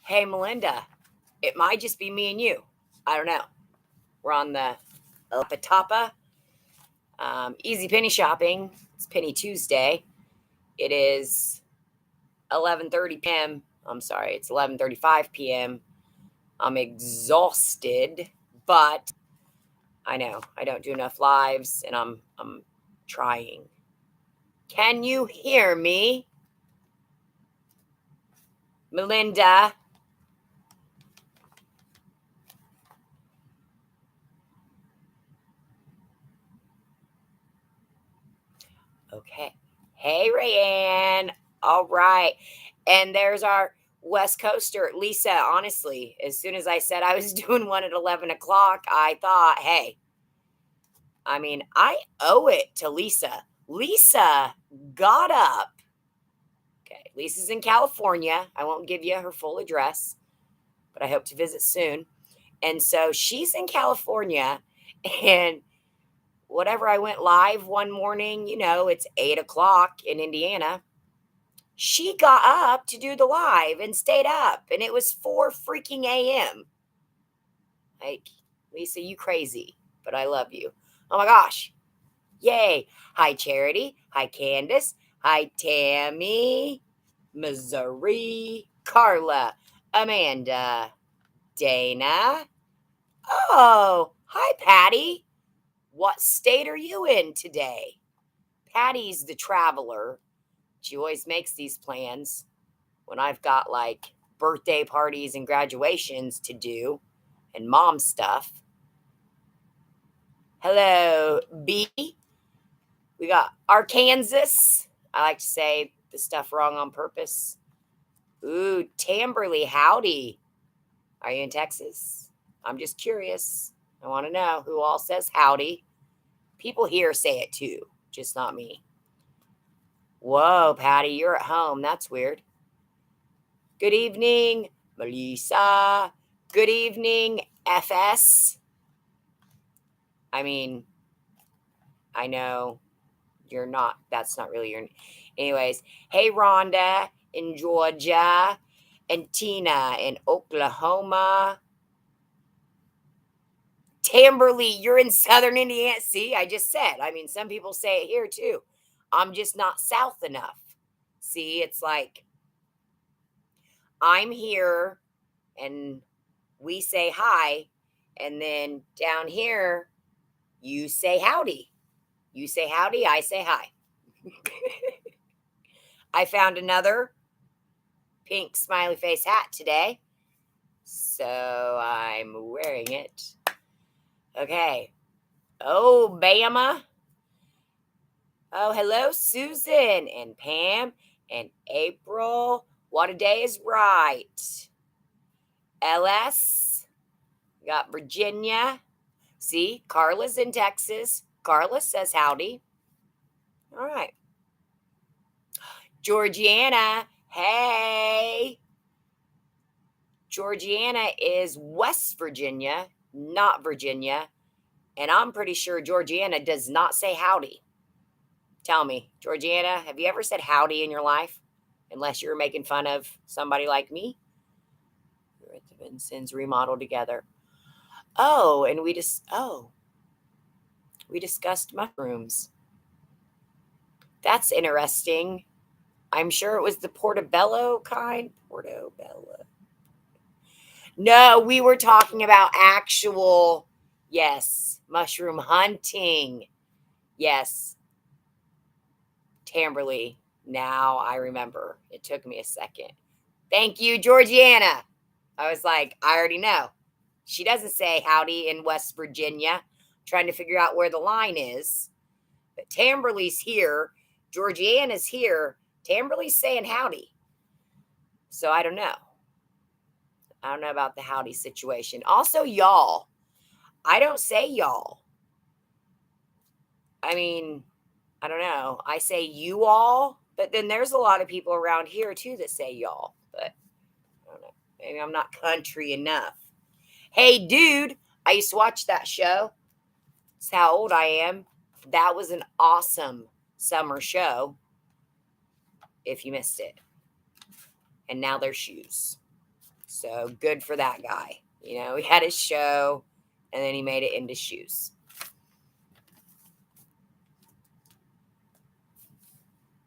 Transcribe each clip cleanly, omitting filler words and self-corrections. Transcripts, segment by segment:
Hey, Melinda, it might just be me and you. I don't know. We're on the Lapatapa. Easy penny shopping. It's Penny Tuesday. It is 11:30 p.m. I'm sorry, it's 11:35 p.m. I'm exhausted, but I know I don't do enough lives, and I'm trying. Can you hear me, Melinda? Okay. Hey, Rayanne. All right. And there's our West Coaster, Lisa. Honestly, as soon as I said I was doing one at 11 o'clock, I thought, hey, I owe it to Lisa. Lisa got up. Okay. Lisa's in California. I won't give you her full address, but I hope to visit soon. And so she's in California. And whatever, I went live one morning, it's 8 o'clock in Indiana. She got up to do the live and stayed up, and it was 4 freaking a.m. Like, Lisa, you crazy, but I love you. Oh my gosh. Yay. Hi, Charity. Hi, Candace. Hi, Tammy. Missouri. Carla. Amanda. Dana. Oh, hi, Patty. What state are you in today? Patty's the traveler. She always makes these plans when I've got like birthday parties and graduations to do and mom stuff. Hello, B. We got Arkansas. I like to say the stuff wrong on purpose. Ooh, Tamberly, howdy. Are you in Texas? I'm just curious. I want to know who all says howdy. People here say it too, just not me. Whoa, Patty, you're at home. That's weird. Good evening, Melissa. Good evening, FS. I know you're not, that's not really your. Anyways, hey, Rhonda in Georgia, and Tina in Oklahoma. Tamberly, you're in Southern Indiana. See, I just said, some people say it here too. I'm just not South enough. See, it's like I'm here and we say hi, and then down here, you say howdy. You say howdy, I say hi. I found another pink smiley face hat today, so I'm wearing it. Okay. Oh, Bama. Oh, hello, Susan and Pam and April. What a day is right. LS. Got Virginia. See, Carla's in Texas. Carla says howdy. All right. Georgiana. Hey. Georgiana is West Virginia, not Virginia. And I'm pretty sure Georgiana does not say howdy. Tell me, Georgiana, have you ever said howdy in your life? Unless you're making fun of somebody like me? We're at the Vincent's remodel together. Oh, and we discussed mushrooms. That's interesting. I'm sure it was the portobello kind. Portobello. No, we were talking about actual, yes, mushroom hunting. Yes. Tamberly. Now I remember. It took me a second. Thank you, Georgiana. I was like, I already know. She doesn't say howdy in West Virginia. Trying to figure out where the line is. But Tamberly's here. Georgiana's here. Tamberly's saying howdy. So I don't know. I don't know about the howdy situation. Also, y'all. I don't say y'all. I don't know. I say you all, but then there's a lot of people around here too that say y'all. But I don't know. Maybe I'm not country enough. Hey, dude, I used to watch that show. It's how old I am. That was an awesome summer show. If you missed it. And now there's shoes. So good for that guy. He had his show and then he made it into shoes.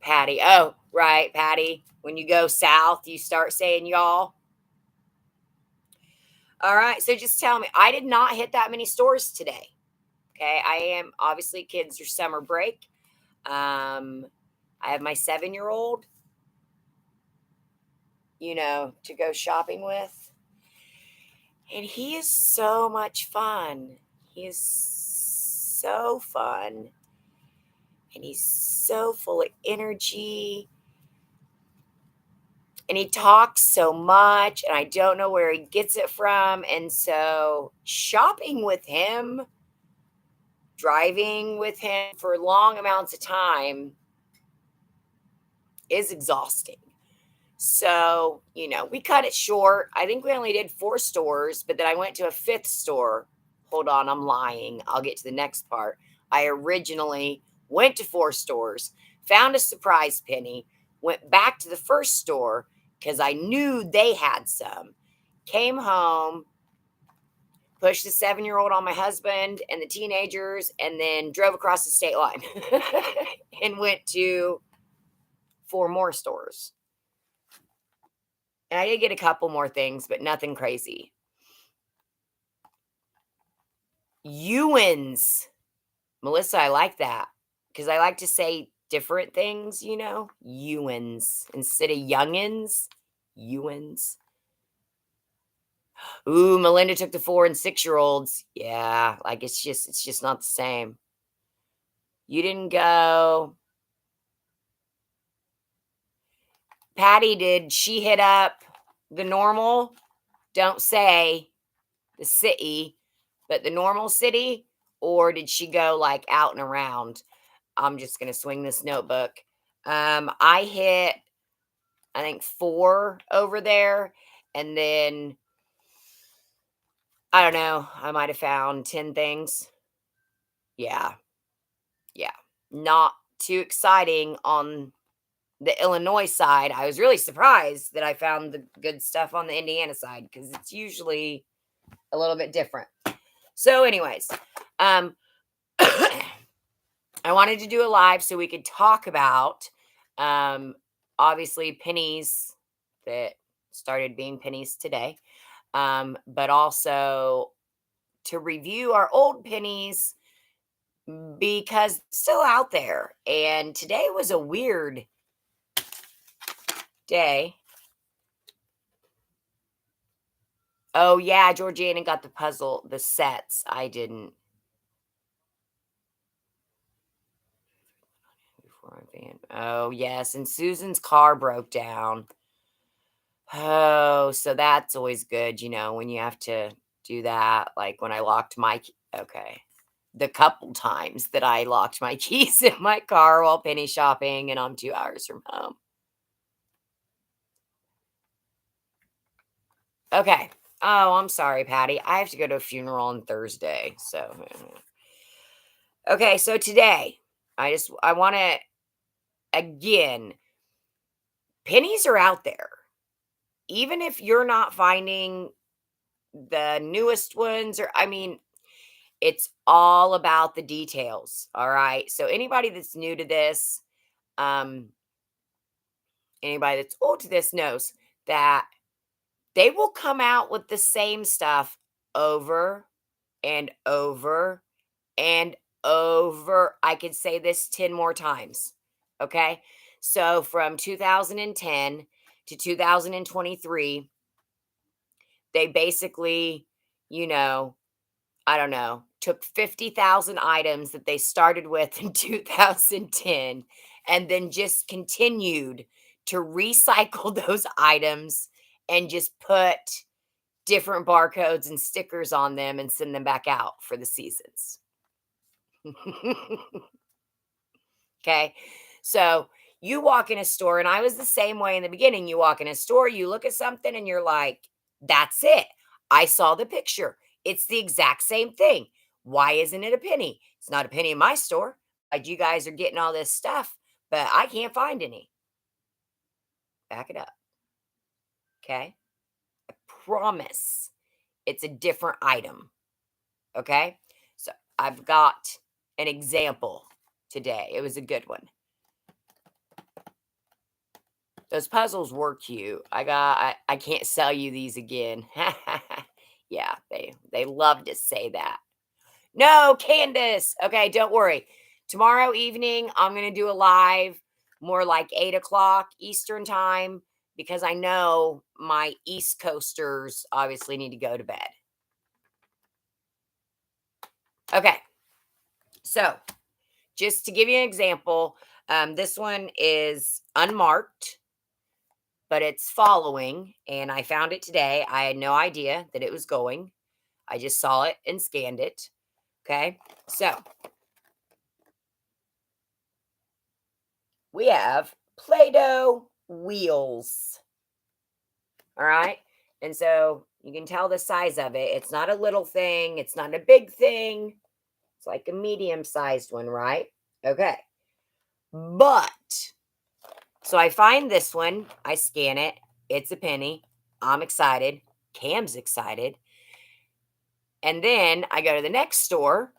Patty. Oh, right, Patty. When you go south, you start saying y'all. All right. So just tell me, I did not hit that many stores today. Okay. I am obviously kids are summer break. I have my 7-year old, to go shopping with. And he is so much fun. He is so fun. And he's so full of energy. And he talks so much. And I don't know where he gets it from. And so shopping with him, driving with him for long amounts of time is exhausting. So, we cut it short. I think we only did 4 stores, but then I went to a 5th store. Hold on, I'm lying. I'll get to the next part. I originally went to 4 stores, found a surprise penny, went back to the first store because I knew they had some, came home, pushed the 7-year-old on my husband and the teenagers, and then drove across the state line and went to 4 more stores. And I did get a couple more things, but nothing crazy. Ewins. Melissa, I like that because I like to say different things, Ewins instead of youngins. Ewins. Ooh, Melinda took the 4 and 6-year-olds. Yeah, like it's just not the same. You didn't go. Patty, did she hit up the normal? Don't say the city, but the normal city, or did she go like out and around? I'm just gonna swing this notebook. I hit, I think 4 over there, and then I don't know. I might have found 10 things. Yeah, yeah, not too exciting on the Illinois side. I was really surprised that I found the good stuff on the Indiana side because it's usually a little bit different. So, anyways, um, I wanted to do a live so we could talk about, um, obviously, pennies that started being pennies today, but also to review our old pennies because it's still out there. And today was a weird day. Oh, yeah, Georgiana got the sets. I didn't. Oh, yes. And Susan's car broke down. Oh, so that's always good, when you have to do that. Like when I locked okay. The couple times that I locked my keys in my car while penny shopping and I'm 2 hours from home. Okay. Oh, I'm sorry, Patty. I have to go to a funeral on Thursday. So, okay. So today, I want to, again, pennies are out there. Even if you're not finding the newest ones, it's all about the details. All right. So anybody that's new to this, um, anybody that's old to this knows that they will come out with the same stuff over and over and over. I could say this 10 more times. Okay. So from 2010 to 2023, they basically, you know, I don't know, took 50,000 items that they started with in 2010 and then just continued to recycle those items and just put different barcodes and stickers on them and send them back out for the seasons. Okay. So you walk in a store, and I was the same way in the beginning. You walk in a store, you look at something, and you're like, that's it. I saw the picture. It's the exact same thing. Why isn't it a penny? It's not a penny in my store. Like you guys are getting all this stuff, but I can't find any. Back it up. Okay. I promise it's a different item. Okay. So I've got an example today. It was a good one. Those puzzles were cute. I can't sell you these again. Yeah, they love to say that. No, Candace. Okay, don't worry. Tomorrow evening, I'm gonna do a live more like 8 o'clock Eastern time because I know my East Coasters obviously need to go to bed. Okay, so just to give you an example, this one is unmarked, but it's following, and I found it today. I had no idea that it was going. I just saw it and scanned it. Okay, so we have Play-Doh wheels. All right. And so you can tell the size of it. It's not a little thing, it's not a big thing. It's like a medium sized one, right? Okay. But so I find this one, I scan it, it's a penny. I'm excited. Cam's excited. And then I go to the next store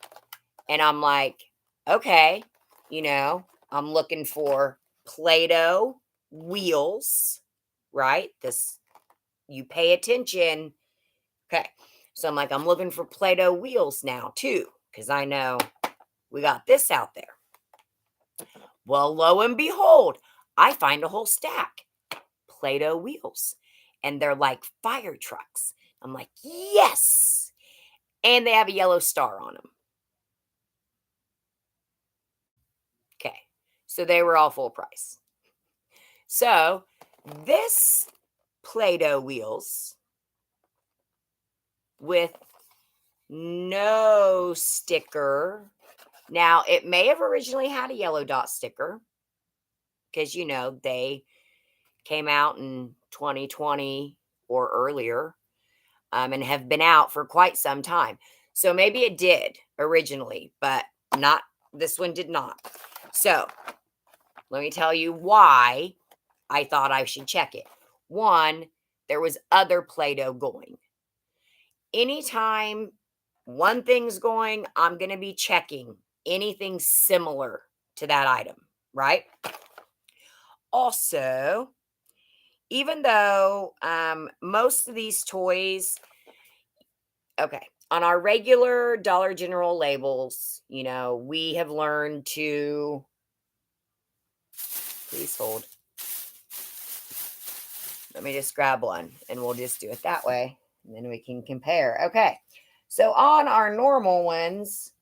and I'm like, okay, I'm looking for Play-Doh wheels, right? This, you pay attention. Okay. So I'm like, I'm looking for Play-Doh wheels now too, because I know we got this out there. Well, lo and behold, I find a whole stack Play-Doh wheels, and they're like fire trucks. I'm like, yes. And they have a yellow star on them. Okay. So they were all full price. So this Play-Doh wheels with no sticker. Now, it may have originally had a yellow dot sticker because, they came out in 2020 or earlier, and have been out for quite some time. So maybe it did originally, but not this one did not. So let me tell you why I thought I should check it. One, there was other Play-Doh going. Anytime one thing's going, I'm going to be checking anything similar to that item, right? Also, even though most of these toys, okay, on our regular Dollar General labels, we have learned to, please hold. Let me just grab one and we'll just do it that way. And then we can compare. Okay. So on our normal ones,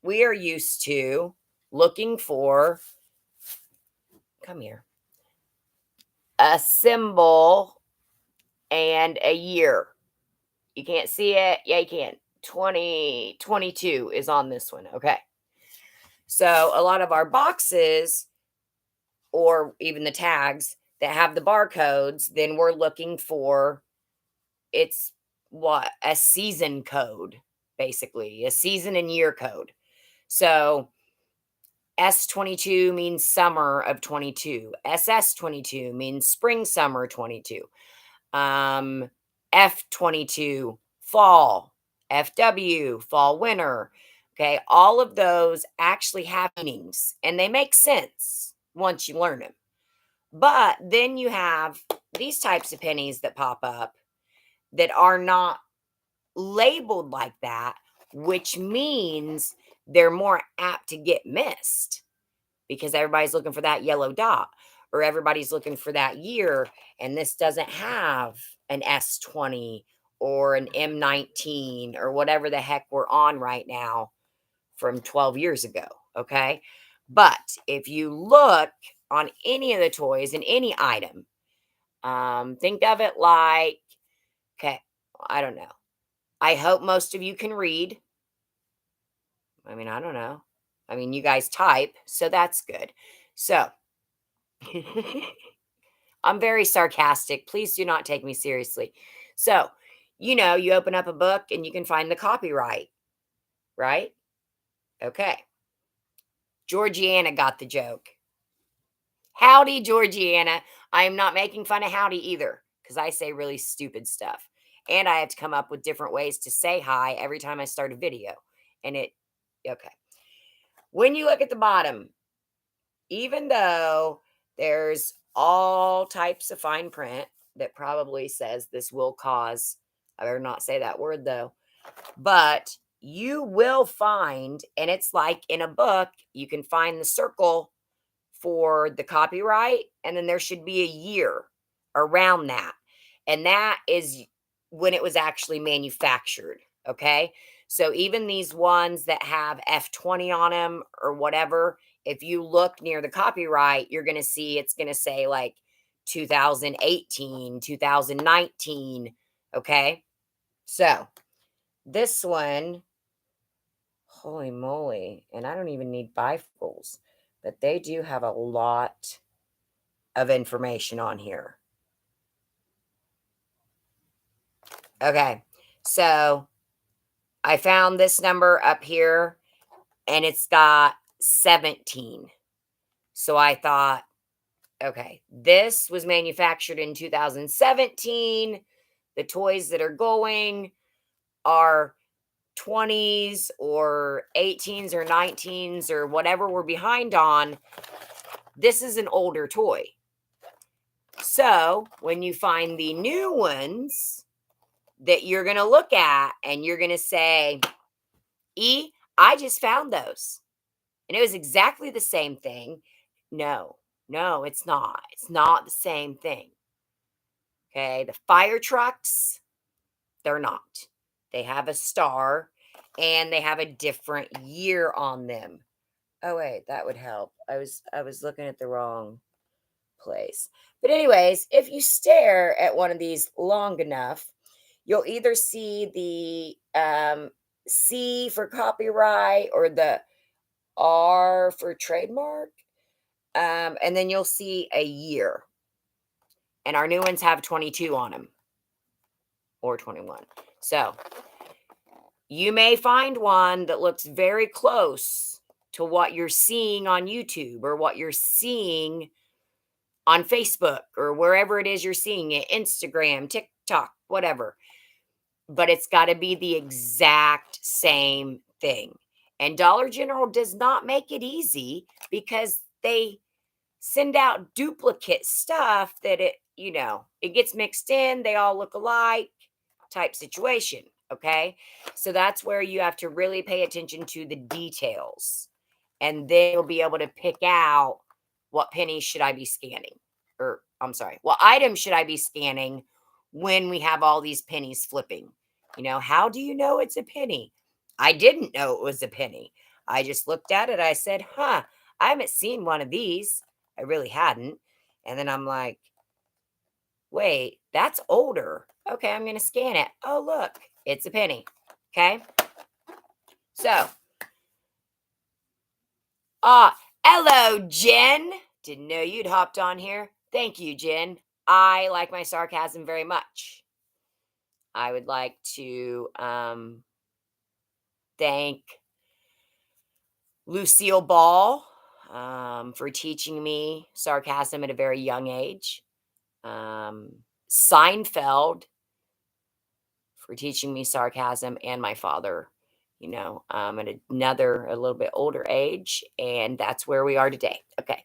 we are used to looking for, come here, a symbol and a year. You can't see it. Yeah, you can. 2022 is on this one. Okay. So a lot of our boxes or even the tags that have the barcodes, then we're looking for, it's what, a season code, basically, a season and year code. So S22 means summer of 22. SS22 means spring summer 22. F22 fall. FW fall winter. Okay, all of those actually have meanings and they make sense once you learn them. But then you have these types of pennies that pop up that are not labeled like that, which means they're more apt to get missed because everybody's looking for that yellow dot or everybody's looking for that year. And this doesn't have an S20 or an M19 or whatever the heck we're on right now from 12 years ago. Okay. But if you look on any of the toys and any item, think of it like, okay, I don't know. I hope most of you can read. I mean, I don't know. I mean, you guys type, so that's good. So, I'm very sarcastic. Please do not take me seriously. So, you open up a book and you can find the copyright, right? Okay. Georgiana got the joke. Howdy, Georgiana. I am not making fun of Howdy either because I say really stupid stuff. And I have to come up with different ways to say hi every time I start a video. And okay. When you look at the bottom, even though there's all types of fine print that probably says this will cause, I better not say that word though, but you will find, and it's like in a book, you can find the circle for the copyright, and then there should be a year around that. And that is when it was actually manufactured. Okay. So even these ones that have F20 on them or whatever, if you look near the copyright, you're going to see it's going to say like 2018, 2019. Okay. So this one, holy moly. And I don't even need bifocals, but they do have a lot of information on here. Okay. So I found this number up here and it's got 17. So I thought, okay, this was manufactured in 2017. The toys that are going are 20s or 18s or 19s or whatever we're behind on. This is an older toy. So when you find the new ones that you're going to look at and you're going to say, I just found those. And it was exactly the same thing. No, no, it's not. It's not the same thing. Okay. The fire trucks, they're not. They have a star and they have a different year on them. Oh wait, that would help. I was looking at the wrong place. But anyways, if you stare at one of these long enough, you'll either see the C for copyright or the R for trademark. And then you'll see a year. And our new ones have 22 on them or 21. So you may find one that looks very close to what you're seeing on YouTube or what you're seeing on Facebook or wherever it is you're seeing it, Instagram, TikTok, whatever. But it's got to be the exact same thing. And Dollar General does not make it easy because they send out duplicate stuff that it gets mixed in, they all look alike type situation. Okay. So that's where you have to really pay attention to the details. And then you'll be able to pick out what pennies should I be scanning. Or I'm sorry, what items should I be scanning when we have all these pennies flipping? How do you know it's a penny? I didn't know it was a penny. I just looked at it. I said, I haven't seen one of these. I really hadn't. And then I'm like, wait, that's older. Okay, I'm going to scan it. Oh, look, it's a penny. Okay. So, hello, Jen. Didn't know you'd hopped on here. Thank you, Jen. I like my sarcasm very much. I would like to thank Lucille Ball for teaching me sarcasm at a very young age. Seinfeld for teaching me sarcasm, and my father, at a little bit older age. And that's where we are today. Okay.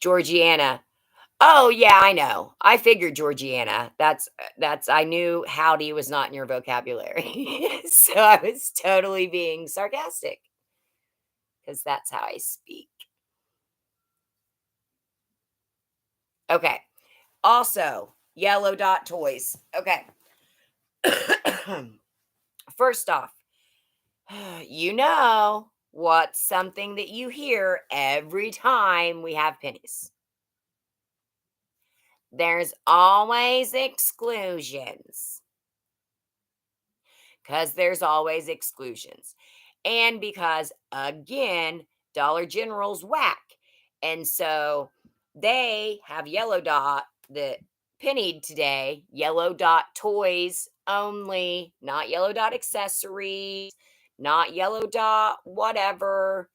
Georgiana. Oh yeah, I know. I figured Georgiana. I knew howdy was not in your vocabulary. So I was totally being sarcastic because that's how I speak. Okay. Also, yellow dot toys. Okay. First off, what's something that you hear every time we have pennies? There's always exclusions. Because there's always exclusions. And because, again, Dollar General's whack. And so they have yellow dot that pennied today, yellow dot toys only, not yellow dot accessories, not yellow dot whatever,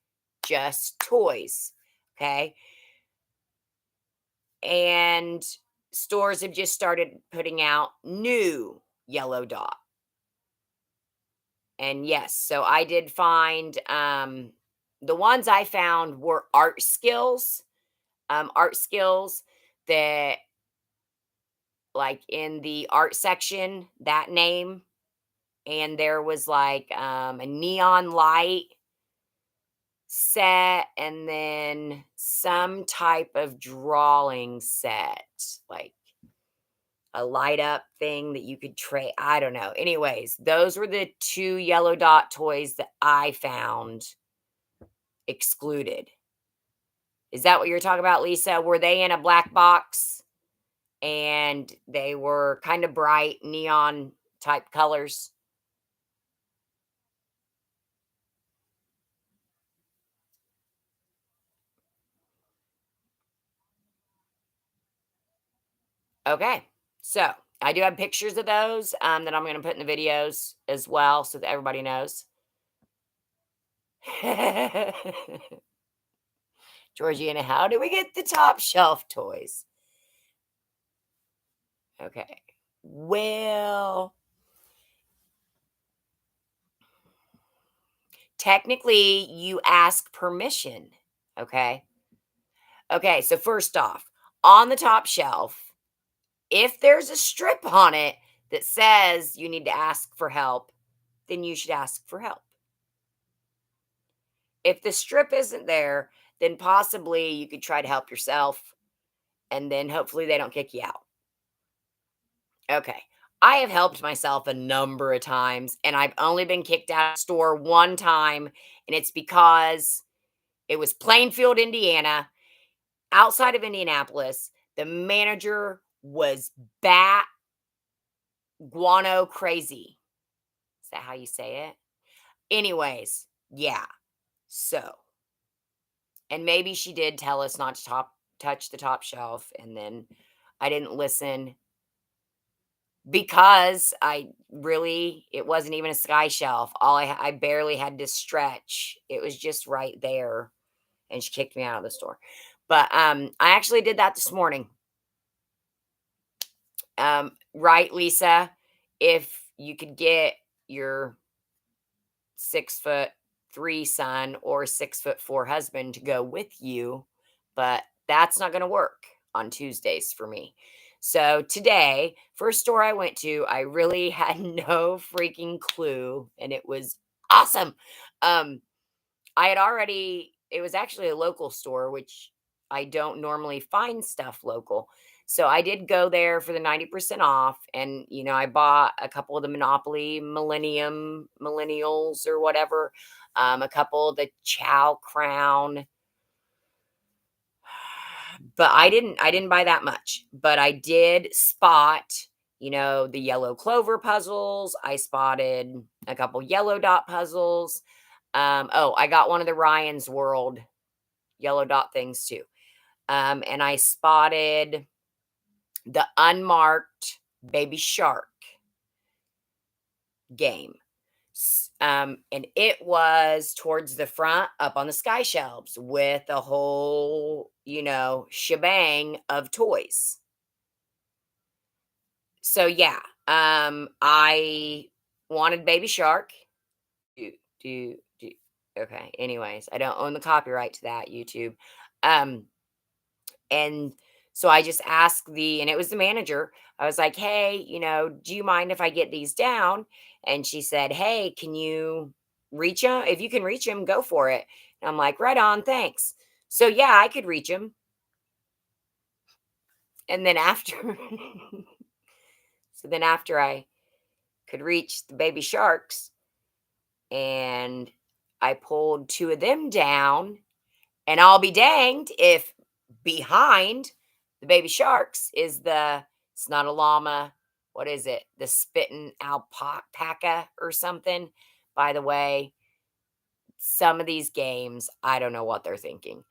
just toys. Okay. And stores have just started putting out new yellow dot. And yes, so I did find the ones I found were art skills that, like, in the art section, that name, and there was like a neon light set and then some type of drawing set, like a light up thing that you could trade. I don't know. Anyways, those were the two yellow dot toys that I found excluded. Is that what you're talking about, Lisa? Were they in a black box and they were kind of bright neon type colors? Okay. So I do have pictures of those that I'm going to put in the videos as well so that everybody knows. Georgiana, how do we get the top shelf toys? Okay. Well, technically, you ask permission. Okay. Okay. So, first off, on the top shelf, if there's a strip on it that says you need to ask for help, then you should ask for help. If the strip isn't there, then possibly you could try to help yourself and then hopefully they don't kick you out. Okay. I have helped myself a number of times and I've only been kicked out of the store one time, and it's because it was Plainfield, Indiana, outside of Indianapolis. The manager was bat guano crazy. Is that how you say it? Anyways, yeah. So, and maybe she did tell us not to touch the top shelf, and then I didn't listen because it wasn't even a sky shelf. I barely had to stretch. It was just right there, and she kicked me out of the store. But I actually did that this morning. Right, Lisa? If you could get your 6'3" son or 6'4" husband to go with you, but that's not going to work on Tuesdays for me. So today, first store I went to, I really had no freaking clue, and it was awesome. Um, I had already it was actually a local store, which I don't normally find stuff local. So I did go there for the 90% off, and I bought a couple of the Monopoly Millennials or whatever, a couple of the Chow Crown, but I didn't buy that much. But I did spot, the yellow clover puzzles. I spotted a couple yellow dot puzzles. Oh, I got one of the Ryan's World yellow dot things too. And I spotted the unmarked Baby Shark game. And it was towards the front up on the sky shelves with a whole, shebang of toys. So yeah, I wanted Baby Shark. Do, do. Okay. Anyways, I don't own the copyright to that, YouTube. Um, And so I just asked and it was the manager. I was like, "Hey, do you mind if I get these down?" And she said, "Hey, can you reach them? If you can reach them, go for it." And I'm like, "Right on, thanks." So yeah, I could reach them. And then after, so then after I could reach the baby sharks, and I pulled two of them down. And I'll be danged if behind the baby sharks is it's not a llama. What is it? The spitting alpaca or something. By the way, some of these games, I don't know what they're thinking.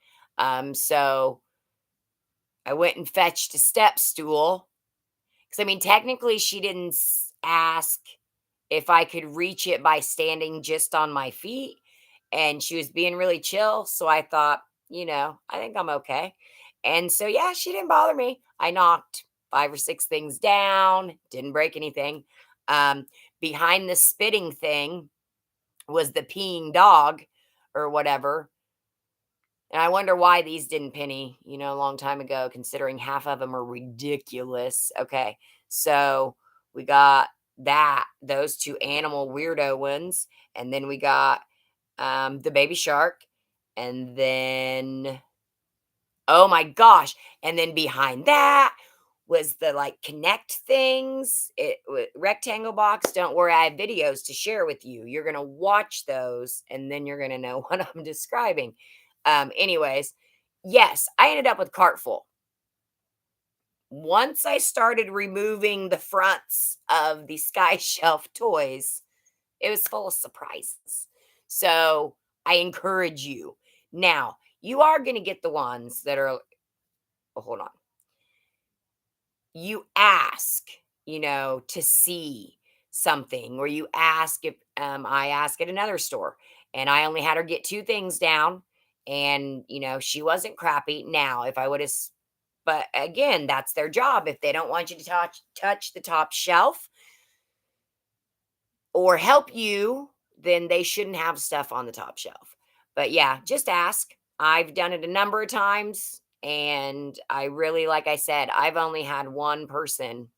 So I went and fetched a step stool. Because, I mean, technically, she didn't ask if I could reach it by standing just on my feet. And she was being really chill. So I thought, I think I'm okay. And so, yeah, she didn't bother me. I knocked 5 or 6 things down, didn't break anything. Um, Behind the spitting thing was the peeing dog or whatever. And I wonder why these didn't penny, a long time ago, considering half of them are ridiculous. Okay. So we got those two animal weirdo ones. And then we got the baby shark. And then, oh my gosh. And then behind that was the like connect things, rectangle box. Don't worry, I have videos to share with you. You're gonna watch those, and then you're gonna know what I'm describing. Anyways, yes, I ended up with cart full. Once I started removing the fronts of the sky shelf toys, it was full of surprises. So I encourage you. Now, you are gonna get the ones that are, oh, hold on. You ask, to see something, or you ask if I ask at another store and I only had her get two things down, and she wasn't crappy. Now, if I would have, but again, that's their job. If they don't want you to touch the top shelf or help you, then they shouldn't have stuff on the top shelf. But yeah, just ask. I've done it a number of times, and I really, like I said, I've only had one person,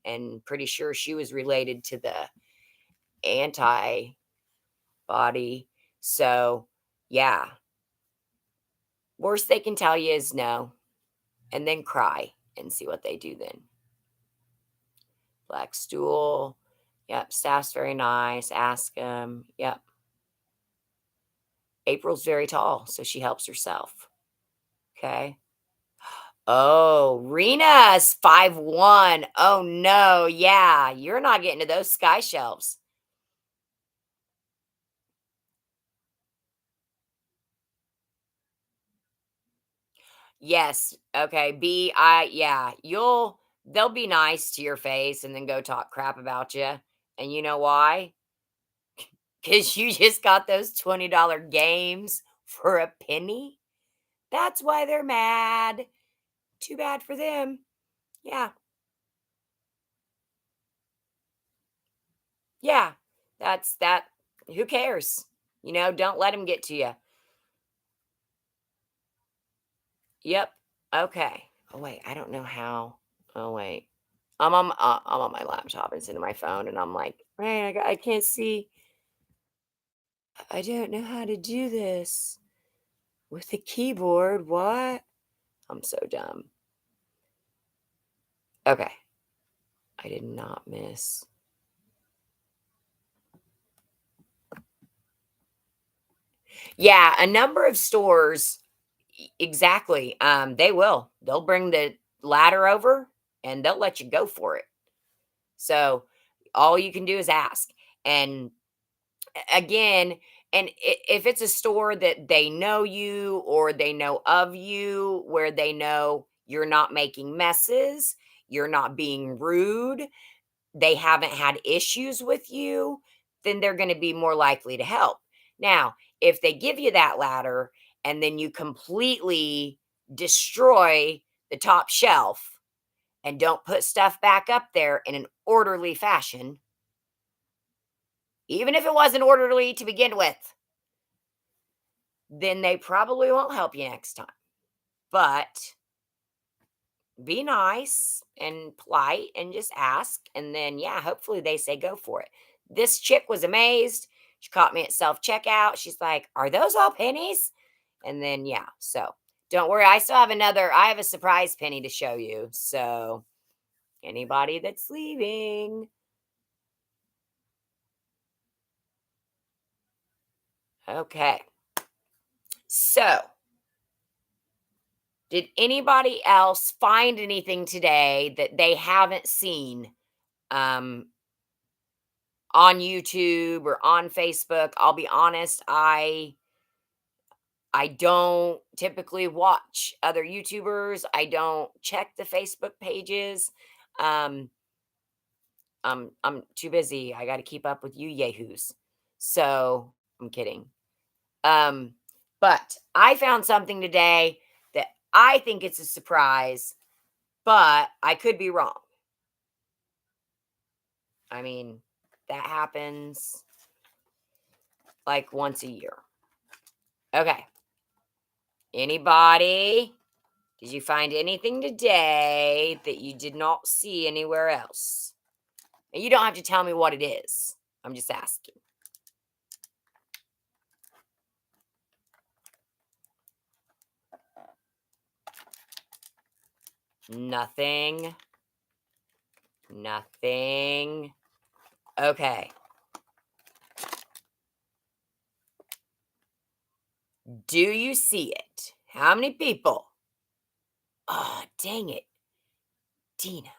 and pretty sure she was related to the antibody. So, yeah, worst they can tell you is no, and then cry and see what they do then. Black stool. Yep, staff's very nice. Ask them. Yep. April's very tall, so she helps herself. Okay. Oh, Rena's 5'1". Oh no, yeah. You're not getting to those sky shelves. Yes. Okay. Yeah, they'll be nice to your face and then go talk crap about you. And you know why? Because you just got those $20 games for a penny. That's why they're mad. Too bad for them. Yeah. Yeah. That's that. Who cares? Don't let them get to you. Yep. Okay. Oh, wait. I don't know how. Oh, wait. I'm on my laptop. It's into my phone, and I'm like, right, I can't see. I don't know how to do this with the keyboard. What? I'm so dumb. Okay. I did not miss. Yeah, a number of stores, exactly. They will. They'll bring the ladder over and they'll let you go for it. So all you can do is ask. And again, and if it's a store that they know you or they know of you, where they know you're not making messes, you're not being rude, they haven't had issues with you, then they're going to be more likely to help. Now, if they give you that ladder and then you completely destroy the top shelf and don't put stuff back up there in an orderly fashion, even if it wasn't orderly to begin with, then they probably won't help you next time. But be nice and polite and just ask. And then, yeah, hopefully they say go for it. This chick was amazed. She caught me at self checkout. She's like, "Are those all pennies?" And then, yeah, so don't worry. I have a surprise penny to show you. So, anybody that's leaving, okay. So, did anybody else find anything today that they haven't seen? Um, on YouTube or on Facebook. I'll be honest, I don't typically watch other YouTubers. I don't check the Facebook pages. Um, I'm too busy. I got to keep up with you yahoos. So I'm kidding. Um, but I found something today that I think it's a surprise, but I could be wrong. I mean, that happens like once a year. Okay. Anybody? Did you find anything today that you did not see anywhere else? And you don't have to tell me what it is. I'm just asking. Nothing. Nothing. Okay. Do you see it? How many people? Oh, dang it. Dina.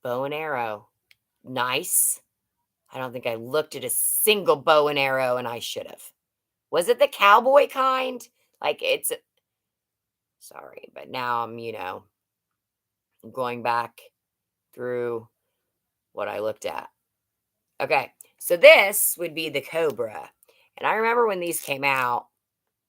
Bow and arrow. Nice. I don't think I looked at a single bow and arrow, and I should have. Was it the cowboy kind? Like it's sorry, but now I'm, going back through what I looked at. Okay. So this would be the Cobra. And I remember when these came out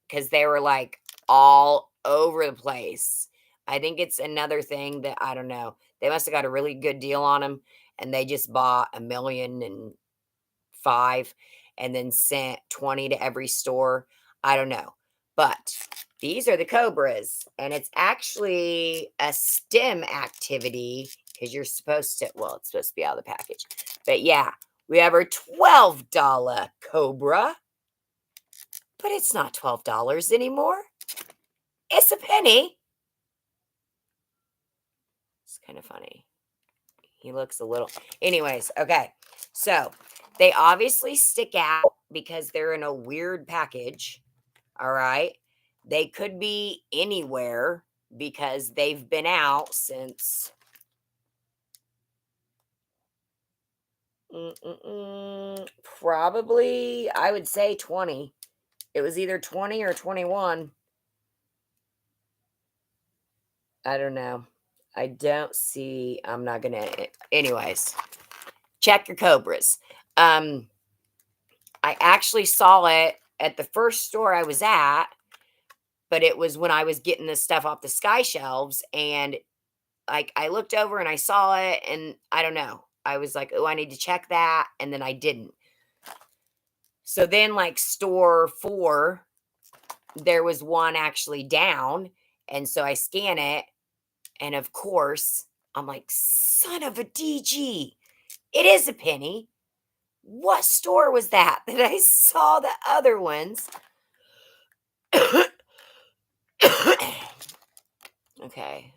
because they were like all over the place. I think it's another thing that I don't know. They must have got a really good deal on them and they just bought 1,000,005 and then sent 20 to every store. I don't know. But these are the Cobras and it's actually a STEM activity because you're supposed to, well, it's supposed to be out of the package. But yeah, we have our $12 Cobra. But it's not $12 anymore. It's a penny. It's kind of funny. He looks a little. Anyways, okay. So they obviously stick out because they're in a weird package. All right. They could be anywhere because they've been out since probably, I would say 20. It was either 20 or 21. I don't know. I don't see. I'm not gonna. Anyways, check your Cobras. I actually saw it at the first store I was at, but it was when I was getting this stuff off the sky shelves, and like I looked over and I saw it, and I don't know. I was like, oh, I need to check that, and then I didn't. So then, like store 4, there was one actually down, and so I scan it, and of course, I'm like, son of a DG. It is a penny. What store was that that I saw the other ones? Okay.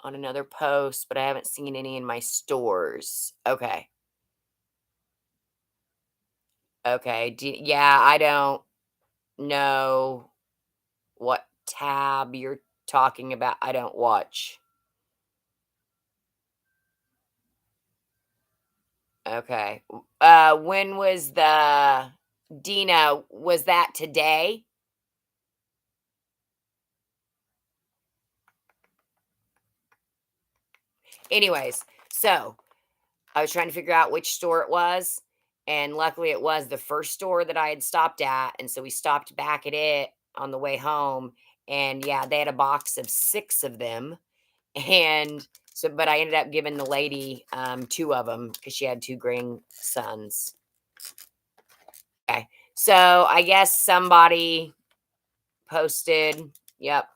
On another post, but I haven't seen any in my stores. Okay. Okay. Yeah, I don't know what tab you're talking about. I don't watch. Okay. When was the Dina? Was that today? Anyways, so I was trying to figure out which store it was, and luckily it was the first store that I had stopped at, and so we stopped back at it on the way home, and yeah, they had a box of 6 of them, and so but I ended up giving the lady, 2 of them because she had 2 grandsons. Okay, so I guess somebody posted yep.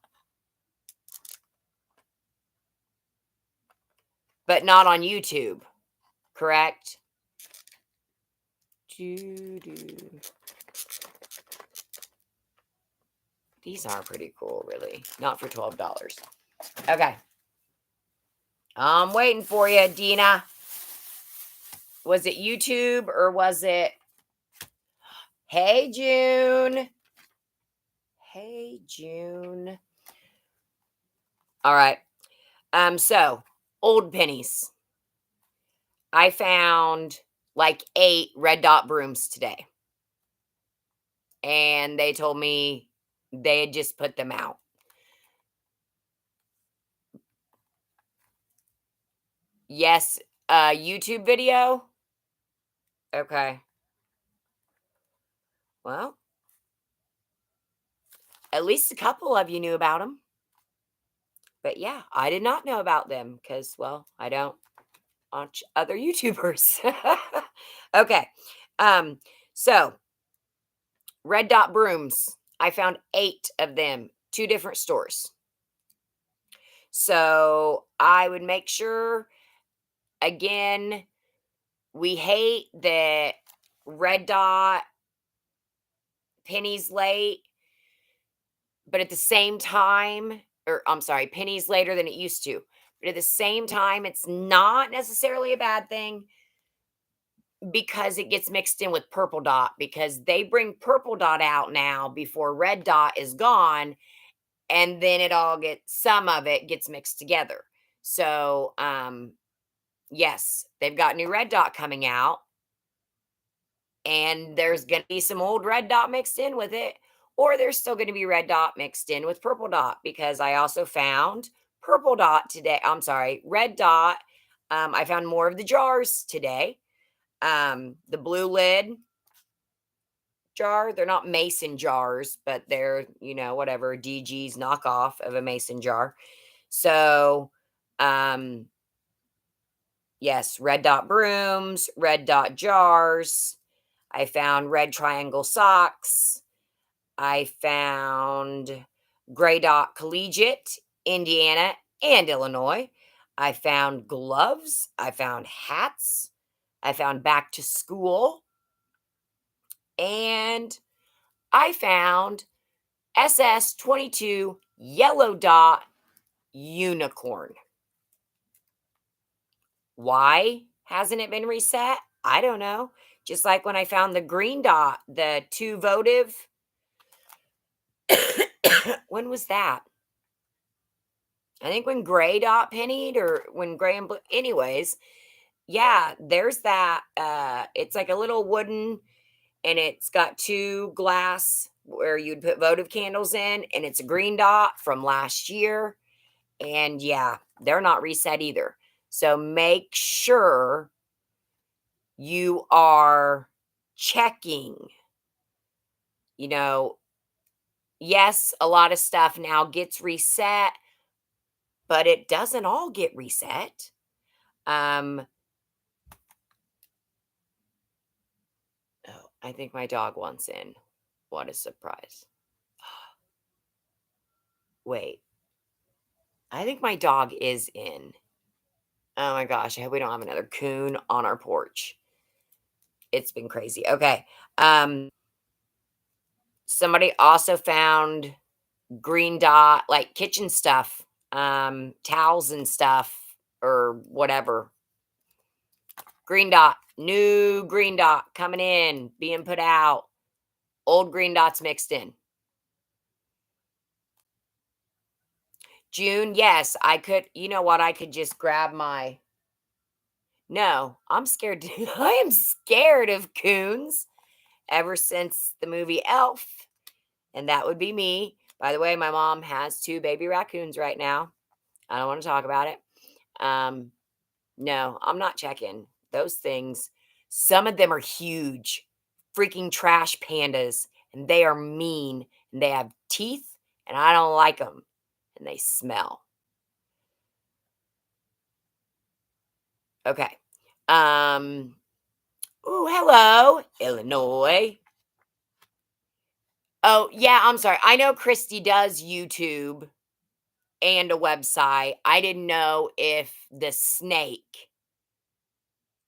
But not on YouTube, correct? Doo-doo. These are pretty cool, really. Not for $12. Okay. I'm waiting for you, Dina. Was it YouTube or was it? Hey, June. Hey, June. All right. So old pennies. I found like 8 red dot brooms today. And they told me they had just put them out. Yes, YouTube video. Okay. Well, At least a couple of you knew about them. But yeah, I did not know about them because, well, I don't watch other YouTubers. Okay. Um, so red dot brooms. I found 8 of them, 2 different stores. So I would make sure, again, we hate that red dot pennies late, but at the same time, or I'm sorry, pennies later than it used to. But at the same time, it's not necessarily a bad thing because it gets mixed in with purple dot because they bring purple dot out now before red dot is gone, and then some of it gets mixed together. So yes, they've got new red dot coming out, and there's going to be some old red dot mixed in with it, or there's still going to be red dot mixed in with purple dot because I also found purple dot today. I'm sorry, red dot. I found more of the jars today. The blue lid jar, they're not mason jars, but they're, whatever, DG's knockoff of a mason jar. So, um, yes, red dot brooms, red dot jars. I found red triangle socks. I found gray dot collegiate, Indiana and Illinois. I found gloves. I found hats. I found back to school. And I found SS22 yellow dot unicorn. Why hasn't it been reset? I don't know. Just like when I found the green dot, the 2 votive. When was that? I think when gray dot pennied or when gray and blue. Anyways, yeah, there's that. It's like a little wooden, and it's got 2 glass where you'd put votive candles in, and it's a green dot from last year. And yeah, they're not reset either. So make sure you are checking. You know, yes, a lot of stuff now gets reset, but it doesn't all get reset. Um, oh, I think my dog wants in. What a surprise. Wait, I think my dog is in. Oh my gosh, I hope we don't have another coon on our porch. It's been crazy. Okay. Somebody also found green dot, like kitchen stuff, towels and stuff, or whatever. Green dot, new green dot coming in, being put out. Old green dots mixed in. June, yes, I could. You know what? I could just grab my. No, I'm scared. I am scared of coons ever since the movie Elf, and that would be me. By the way, my mom has 2 baby raccoons right now. I don't want to talk about it. Um, no, I'm not checking those things. Some of them are huge, freaking trash pandas, and they are mean, and they have teeth, and I don't like them, and they smell. Okay. Um, oh, hello, Illinois. Oh, yeah, I'm sorry. I know Christy does YouTube and a website. I didn't know if the snake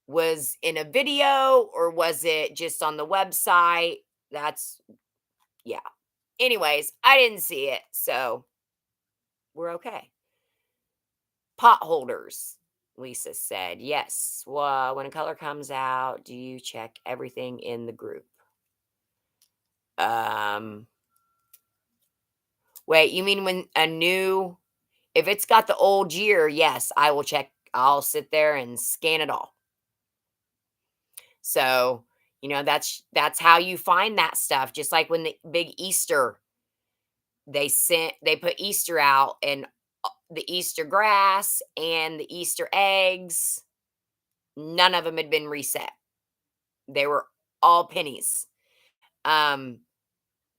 was in a video or was it just on the website. That's, yeah. Anyways, I didn't see it, so we're okay. Pot holders, Lisa said. Yes. Well, when a color comes out, do you check everything in the group? Um, Wait, you mean when if it's got the old year, yes, I will check. I'll sit there and scan it all. So, that's how you find that stuff. Just like when the big Easter, they put Easter out, and the Easter grass and the Easter eggs, none of them had been reset. They were all pennies. Um,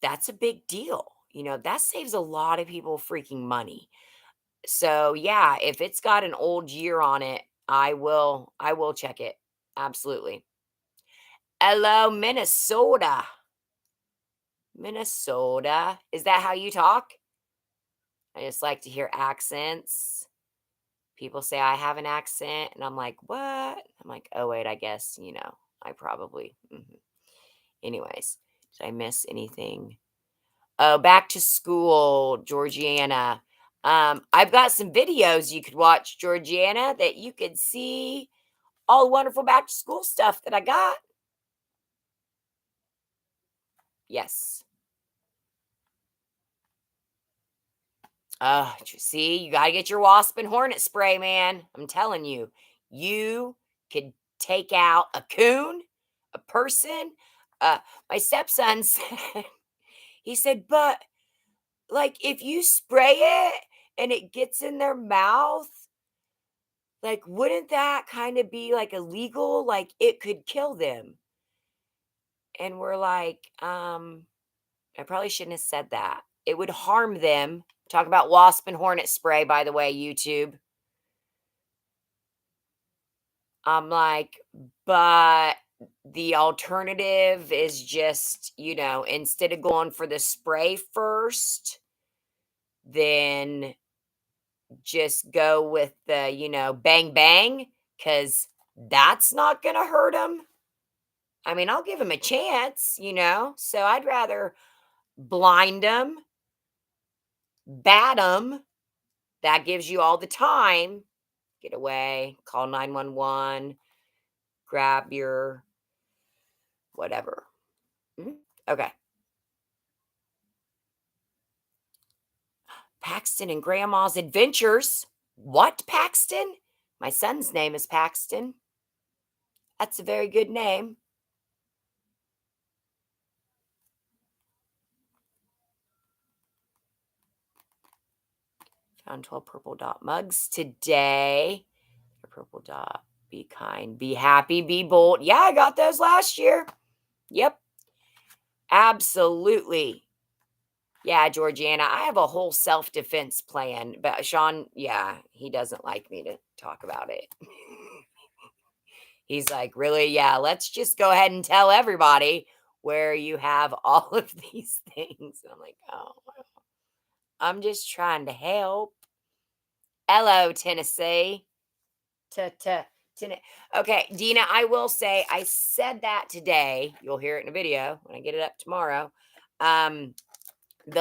that's a big deal. That saves a lot of people freaking money. So, yeah, if it's got an old year on it, I will check it. Absolutely. Hello, Minnesota. Minnesota. Is that how you talk? I just like to hear accents. People say I have an accent, and I'm like, "What?" I'm like, "Oh, wait, I guess, I probably." Anyways, did I miss anything? Oh, back to school, Georgiana. I've got some videos you could watch, Georgiana, that you could see all the wonderful back to school stuff that I got. Yes. See, you gotta get your wasp and hornet spray, man. I'm telling you, you could take out a coon, a person. My stepson said, he said, but like if you spray it and it gets in their mouth, like wouldn't that kind of be like illegal? Like it could kill them. And we're like, I probably shouldn't have said that. It would harm them. Talk about wasp and hornet spray, by the way, YouTube. I'm like, but the alternative is just, instead of going for the spray first, then just go with the, bang bang, because that's not going to hurt them. I mean, I'll give them a chance. So I'd rather blind them, bat them. That gives you all the time. Get away, call 911, grab your whatever. Mhm. Okay. Paxton and Grandma's Adventures. What, Paxton? My son's name is Paxton. That's a very good name. Found 12 purple dot mugs today. Purple dot. Be kind, be happy, be bold. Yeah, I got those last year. Yep. Absolutely. Yeah, Georgiana, I have a whole self defense plan, but Sean, yeah, he doesn't like me to talk about it. He's like, really? Yeah, let's just go ahead and tell everybody where you have all of these things. And I'm like, oh, I'm just trying to help. Hello, Tennessee. Okay, Dina, I will say I said that today. You'll hear it in a video when I get it up tomorrow. The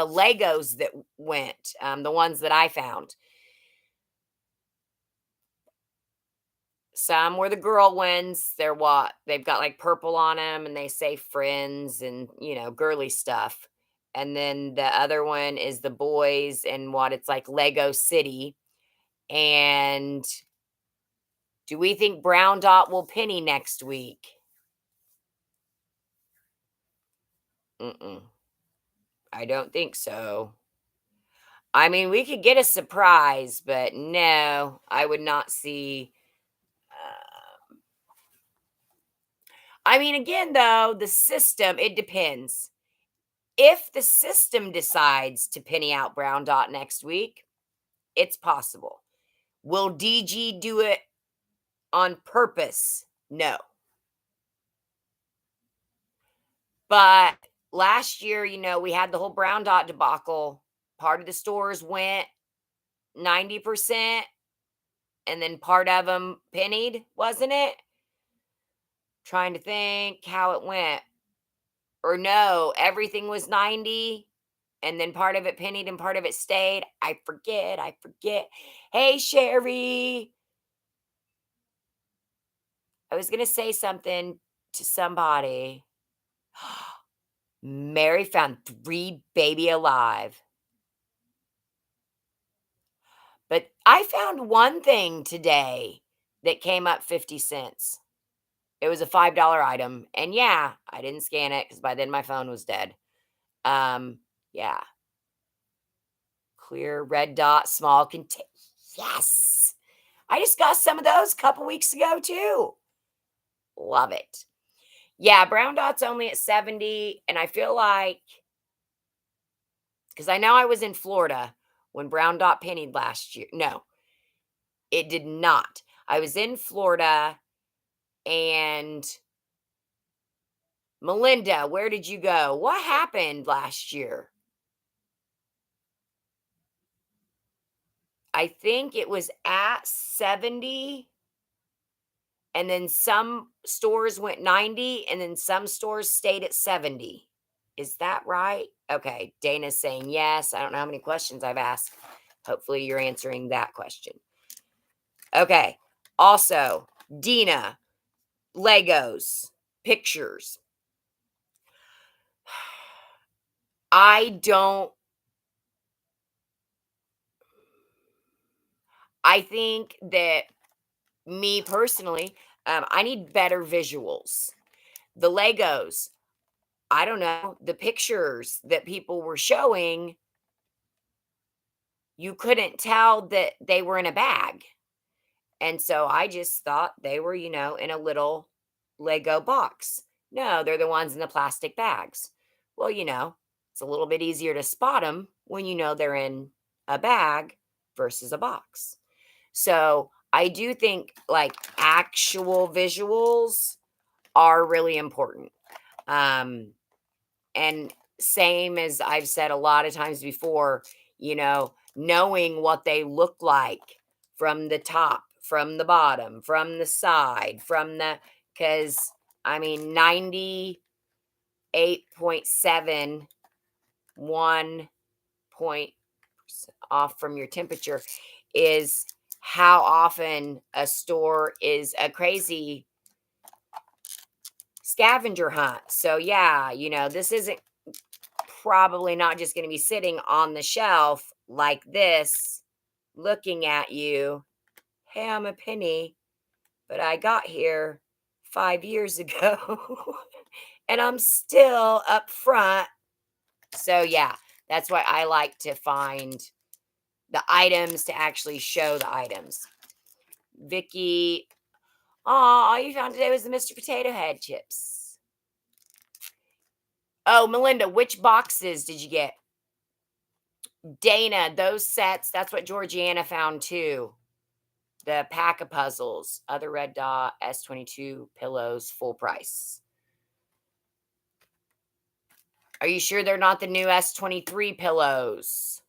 Legos that went, the ones that I found. Some were the girl ones. They're what? They've got like purple on them and they say friends and, girly stuff. And then the other one is the boys and what it's like Lego City. And do we think Brown Dot will penny next week? Mm-mm. I don't think so. I mean, we could get a surprise, but no, I would not see. I mean, again, though, the system, it depends. If the system decides to penny out Brown Dot next week, it's possible. Will DG do it on purpose? No. But last year, we had the whole Brown Dot debacle. Part of the stores went 90%, and then part of them pennied, wasn't it? Trying to think how it went. Or no, everything was 90 and then part of it pennied and part of it stayed. I forget. I forget. Hey, Sherry. I was going to say something to somebody. Mary found 3 baby alive. But I found one thing today that came up 50 cents. It was a $5 item. And yeah, I didn't scan it because by then my phone was dead. Yeah. Clear red dot, small contain. Yes. I just got some of those a couple weeks ago too. Love it. Yeah, brown dot's only at 70, and I feel like because I know I was in Florida when Brown Dot pennied last year. No, it did not. I was in Florida, and Melinda, where did you go? What happened last year? I think it was at 70, and then some stores went 90, and then some stores stayed at 70. Is that right? Okay, Dana's saying yes. I don't know how many questions I've asked. Hopefully, you're answering that question. Okay. Also, Dina, Legos, pictures. I don't, I think that me personally, I need better visuals. The Legos, I don't know, the pictures that people were showing, you couldn't tell that they were in a bag. And so I just thought they were, in a little Lego box. No, they're the ones in the plastic bags. Well, it's a little bit easier to spot them when you know they're in a bag versus a box. So I do think like actual visuals are really important. Um, and same as I've said a lot of times before, knowing what they look like from the top, from the bottom, from the side, because I mean, 98.71 point off from your temperature is how often a store is a crazy scavenger hunt. So, yeah, this isn't probably not just going to be sitting on the shelf like this, looking at you. Hey, I'm a penny, but I got here 5 years ago and I'm still up front. So, yeah, that's why I like to find the items to actually show the items. Vicky, all you found today was the Mr. Potato Head chips. Oh, Melinda, which boxes did you get? Dana, those sets, that's what Georgiana found too. The pack of puzzles, other red dot, S22 pillows, full price. Are you sure they're not the new S23 pillows?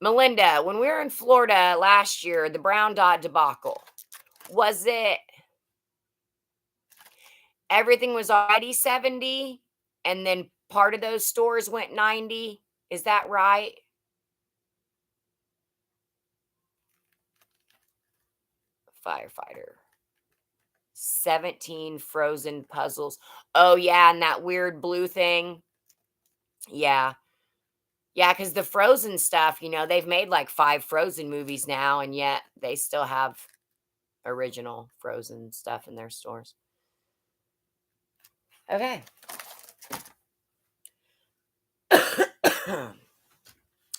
Melinda, when we were in Florida last year, the brown dot debacle, was it everything was already 70 and then part of those stores went 90? Is that right? Firefighter. 17 frozen puzzles. Oh, yeah, and that weird blue thing. Yeah. Yeah, because the Frozen stuff, they've made like 5 Frozen movies now, and yet they still have original Frozen stuff in their stores. Okay.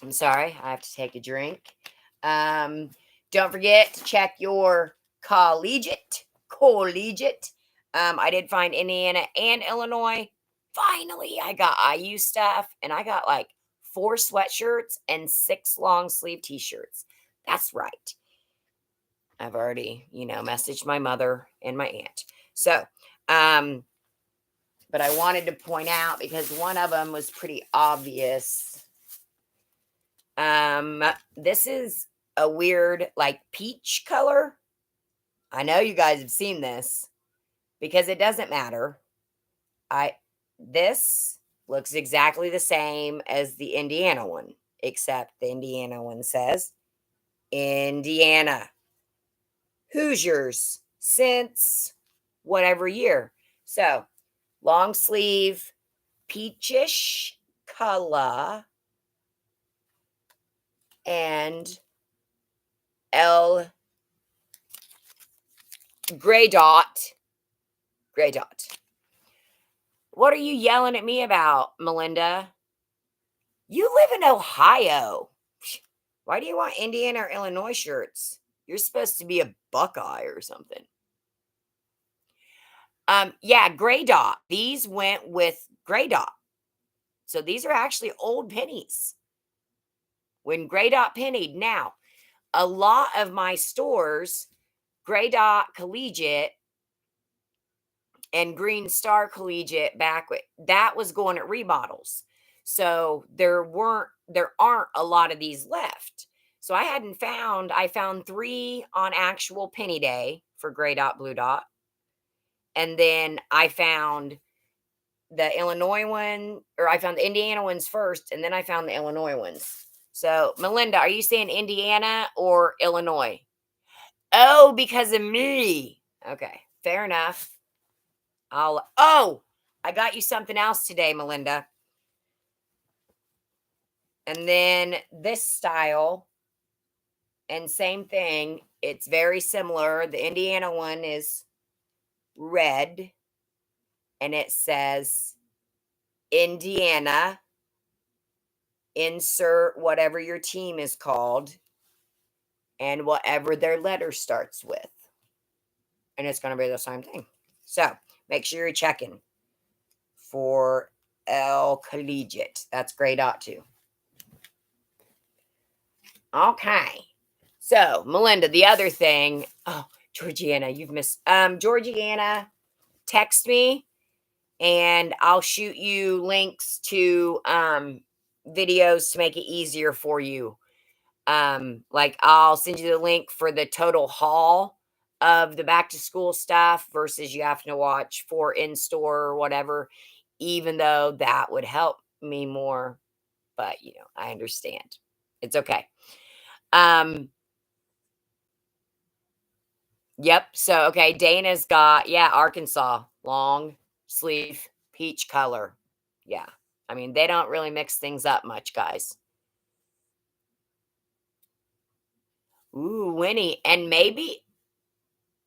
I'm sorry, I have to take a drink. Don't forget to check your Collegiate. I did find Indiana and Illinois. Finally, I got IU stuff, and I got like 4 sweatshirts and 6 long sleeve t-shirts. That's right. I've already, messaged my mother and my aunt. So, but I wanted to point out because one of them was pretty obvious. This is a weird, like peach color. I know you guys have seen this because it doesn't matter. This looks exactly the same as the Indiana one, except the Indiana one says Indiana Hoosiers since whatever year. So long sleeve, peachish color, and L gray dot. Gray dot. What are you yelling at me about, Melinda? You live in Ohio. Why do you want Indiana or Illinois shirts? You're supposed to be a Buckeye or something. Yeah, gray dot. These went with gray dot. So these are actually old pennies when Gray Dot pennied. Now, a lot of my stores, Gray Dot Collegiate and Green Star Collegiate back that was going at remodels. So there aren't a lot of these left. So I found 3 on actual penny day for Gray Dot Blue Dot. And then I found the Illinois one, or I found the Indiana ones first, and then I found the Illinois ones. So, Melinda, are you saying Indiana or Illinois? Oh, because of me. Okay, fair enough. I got you something else today, Melinda. And then this style, and same thing. It's very similar. The Indiana one is red, and it says Indiana, insert whatever your team is called and whatever their letter starts with. And it's going to be the same thing. So make sure you're checking for L Collegiate. That's Gray Dot too. Okay. So, Melinda, the other thing. Oh, Georgiana, you've missed. Georgiana, text me and I'll shoot you links to videos to make it easier for you. Like I'll send you the link for the total haul of the back to school stuff versus you have to watch for in store or whatever, even though that would help me more. But I understand. It's okay. Yep. So okay, Dana's got Arkansas long sleeve peach color. Yeah. I mean, they don't really mix things up much, guys. Ooh, Winnie. And maybe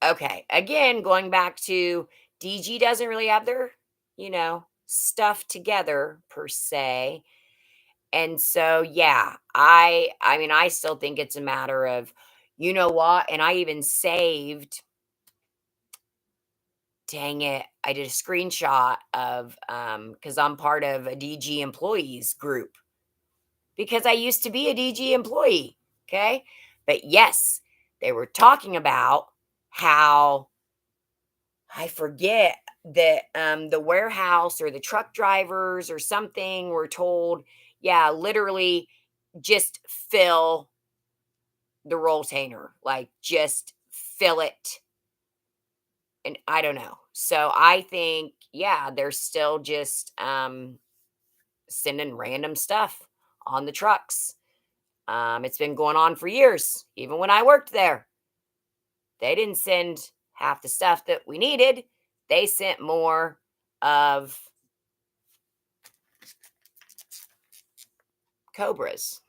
okay, again, going back to DG doesn't really have their, stuff together per se. And so I mean, I still think it's a matter of you know what, and I even saved dang it, I did a screenshot of cuz I'm part of a DG employees group because I used to be a DG employee, okay? But yes, they were talking about how I forget that the warehouse or the truck drivers or something were told, yeah, literally just fill the rolltainer, like just fill it. And I don't know. So I think, yeah, they're still just sending random stuff on the trucks. It's been going on for years. Even when I worked there, they didn't send half the stuff that we needed. They sent more of Cobras,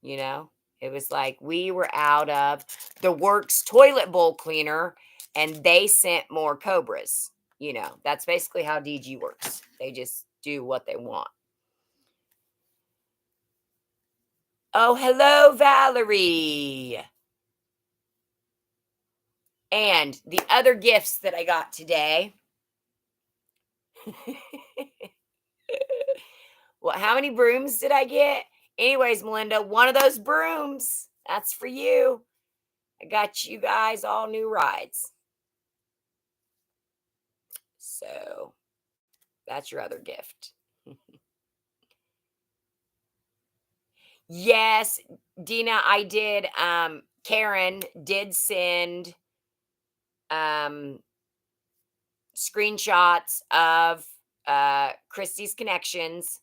you know? It was like we were out of the works toilet bowl cleaner and they sent more Cobras. That's basically how DG works. They just do what they want. Oh, hello, Valerie. And the other gifts that I got today. Well, how many brooms did I get? Anyways, Melinda, one of those brooms, that's for you. I got you guys all new rides. So that's your other gift. Yes, Dina, I did. Karen did send um screenshots of Christie's Connections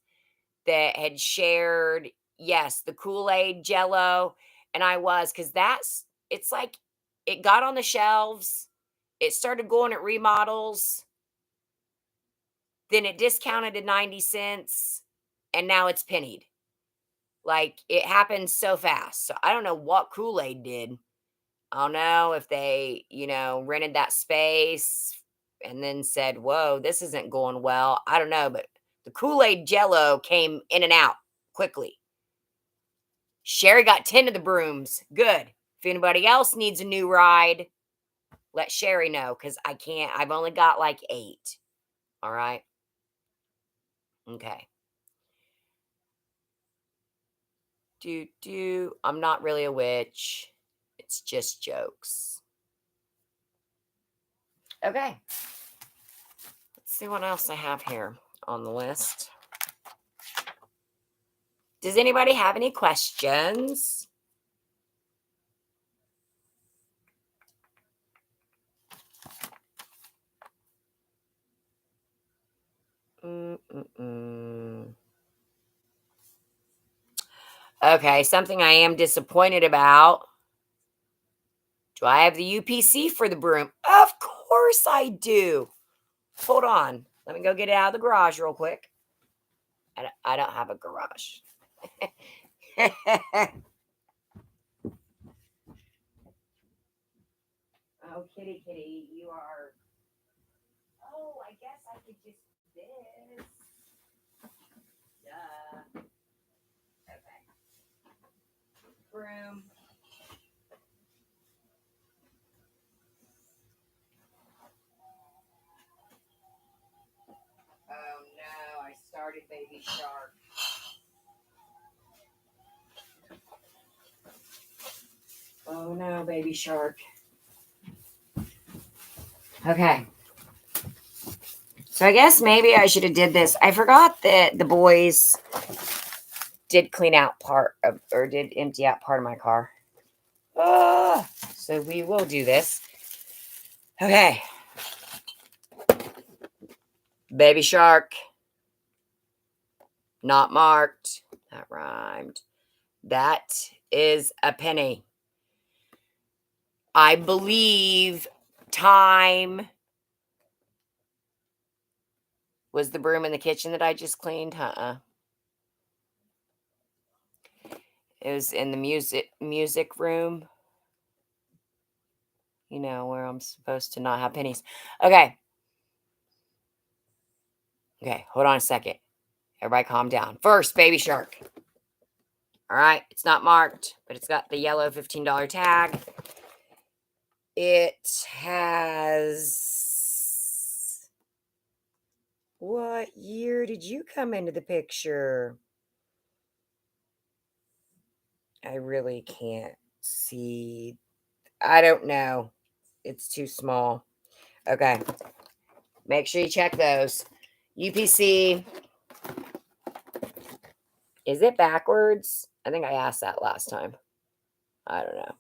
that had shared, yes, the Kool-Aid Jello. And I was, because it's like it got on the shelves, it started going at remodels, then it discounted to 90 cents, and now it's pennied. Like it happened so fast. So I don't know what Kool-Aid did. I don't know if they, rented that space and then said, whoa, this isn't going well. I don't know, but the Kool-Aid Jello came in and out quickly. Sherry got 10 of the brooms. Good. If anybody else needs a new ride, let Sherry know because I can't. I've only got like 8. All right. Okay. I'm not really a witch. It's just jokes. Okay. Let's see what else I have here on the list. Does anybody have any questions? Okay, something I am disappointed about. Do I have the UPC for the broom? Of course I do. Hold on. Let me go get it out of the garage real quick. I don't have a garage. Oh, kitty, you are. Oh, I guess I could just do this. Duh. Okay. Broom. Oh no, I started Baby Shark. Oh no, Baby Shark. Okay. So I guess maybe I should have did this. I forgot that the boys did clean out part of, or did empty out part of my car. So we will do this. Okay. Baby Shark. Not marked. That rhymed. That is a penny. I believe time was the broom in the kitchen that I just cleaned. It was in the music room. You know, where I'm supposed to not have pennies. Okay. Okay, hold on a second. Everybody calm down. First, Baby Shark. All right, it's not marked, but it's got the yellow $15 tag. It has... What year did you come into the picture? I really can't see. I don't know. It's too small. Okay. Make sure you check those. UPC. Is it backwards? I think I asked that last time. I don't know.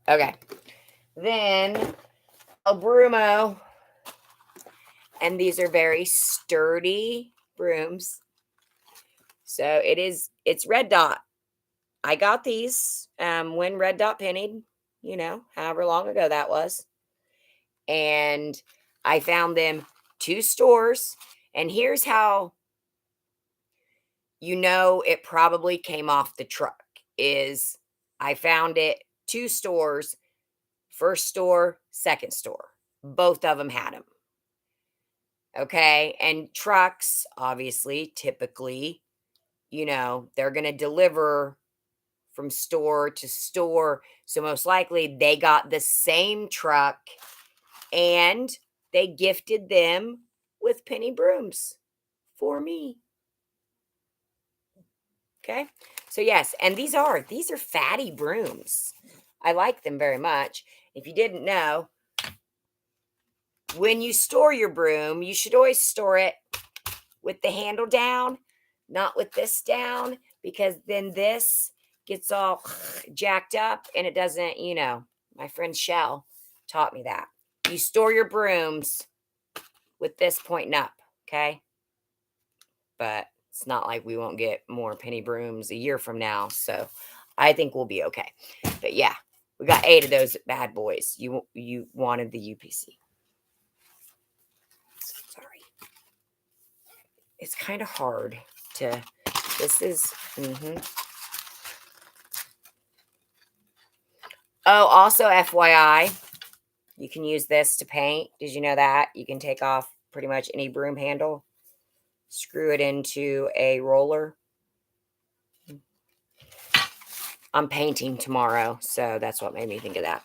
Okay. Then a Brumo. And these are very sturdy brooms. So it's Red Dot. I got these when Red Dot pennied, however long ago that was. And I found them 2 stores. And here's how it probably came off the truck is I found it 2 stores, first store, second store. Both of them had them. Okay. And trucks, obviously, typically, they're going to deliver from store to store. So most likely they got the same truck and they gifted them with penny brooms for me. Okay. So yes, and these are fatty brooms. I like them very much. If you didn't know, when you store your broom, you should always store it with the handle down, not with this down, because then this gets all jacked up and it doesn't, my friend Shell taught me that. You store your brooms with this pointing up, okay? But it's not like we won't get more penny brooms a year from now, so I think we'll be okay. But yeah, we got 8 of those bad boys. You wanted the UPC. Sorry. It's kind of hard to, this is, Oh, also FYI, you can use this to paint. Did you know that? You can take off pretty much any broom handle, screw it into a roller. I'm painting tomorrow, so that's what made me think of that.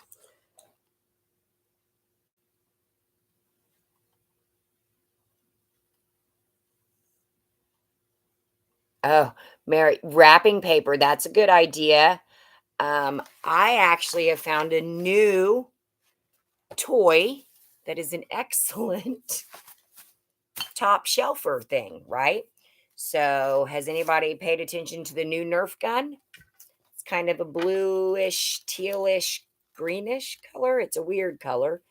Oh, Mary, wrapping paper, that's a good idea. I actually have found a new toy that is an excellent top shelfer thing, right? So, has anybody paid attention to the new Nerf gun? It's kind of a bluish, tealish, greenish color. It's a weird color.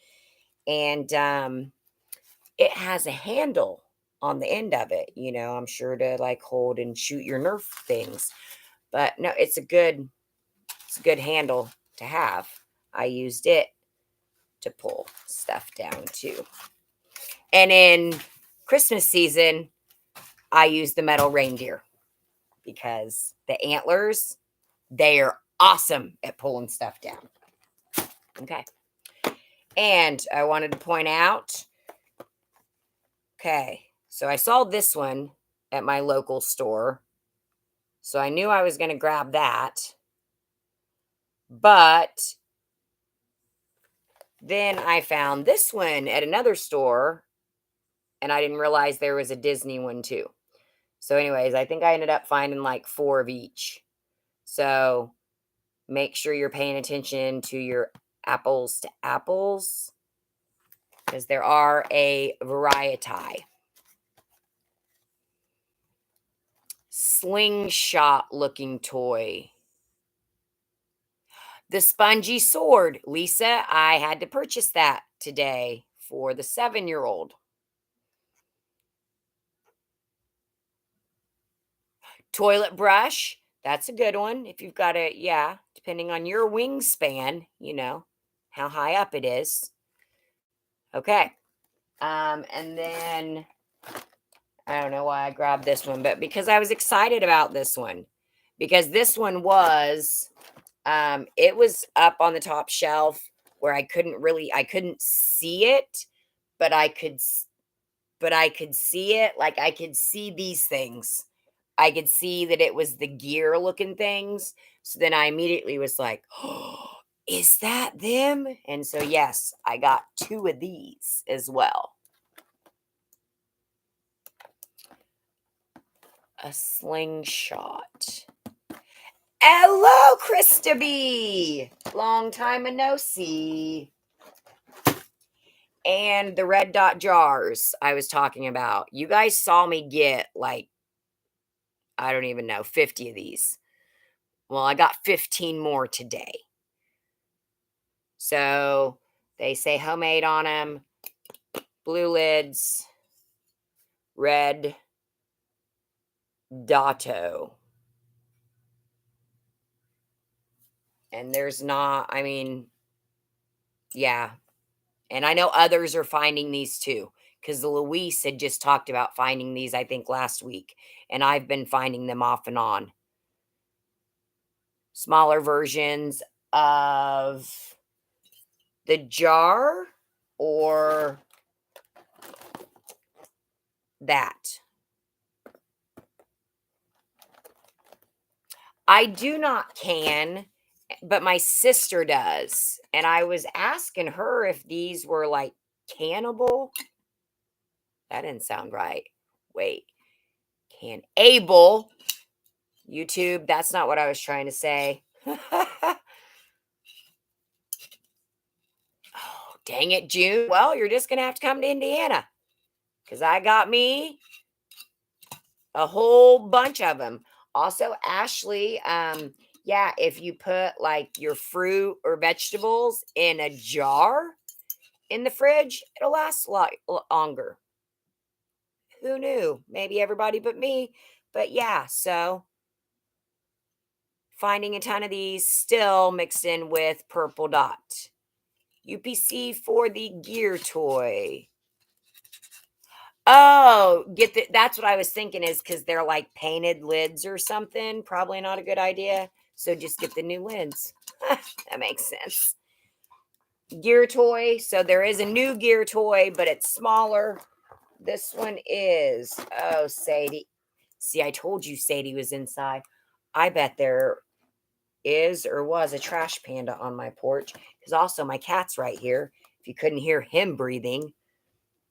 And it has a handle on the end of it, I'm sure to like hold and shoot your Nerf things. But no, it's a good handle to have. I used it to pull stuff down too. And in Christmas season, I use the metal reindeer because the antlers, they are awesome at pulling stuff down. Okay. And I wanted to point out, okay, so I saw this one at my local store. So I knew I was going to grab that. But then I found this one at another store and I didn't realize there was a Disney one too. So, anyways, I think I ended up finding like 4 of each. So, make sure you're paying attention to your apples to apples because there are a variety. Slingshot looking toy. The spongy sword. Lisa, I had to purchase that today for the 7-year-old. Toilet brush. That's a good one. If you've got a, yeah, depending on your wingspan, how high up it is. Okay. And then I don't know why I grabbed this one, but because I was excited about this one. Because this one was it was up on the top shelf where I couldn't see it, but I could see it. Like I could see these things. I could see that it was the gear looking things. So then I immediately was like, oh, is that them? And so, yes, I got 2 of these as well. A slingshot. Hello, Krista B. Long time no see. And the red dot jars I was talking about. You guys saw me get like, I don't even know, 50 of these. Well, I got 15 more today. So they say homemade on them, blue lids, red dotto. And there's not, I mean, yeah. And I know others are finding these too, because Luis had just talked about finding these, I think, last week. And I've been finding them off and on. Smaller versions of the jar or that. I do not can, but my sister does. And I was asking her if these were like cannibal. That didn't sound right. Wait. Able. YouTube, that's not what I was trying to say. Oh, dang it, June. Well, you're just going to have to come to Indiana because I got me a whole bunch of them. Also, Ashley, yeah, if you put like your fruit or vegetables in a jar in the fridge, it'll last a lot longer. Who knew? Maybe everybody but me. But yeah, so finding a ton of these still mixed in with purple dot. UPC for the gear toy. Oh, that's what I was thinking is because they're like painted lids or something. Probably not a good idea. So just get the new lids. That makes sense. Gear toy. So there is a new gear toy, but it's smaller. This one is, oh, Sadie. See, I told you Sadie was inside. I bet there is or was a trash panda on my porch because also my cat's right here. If you couldn't hear him breathing,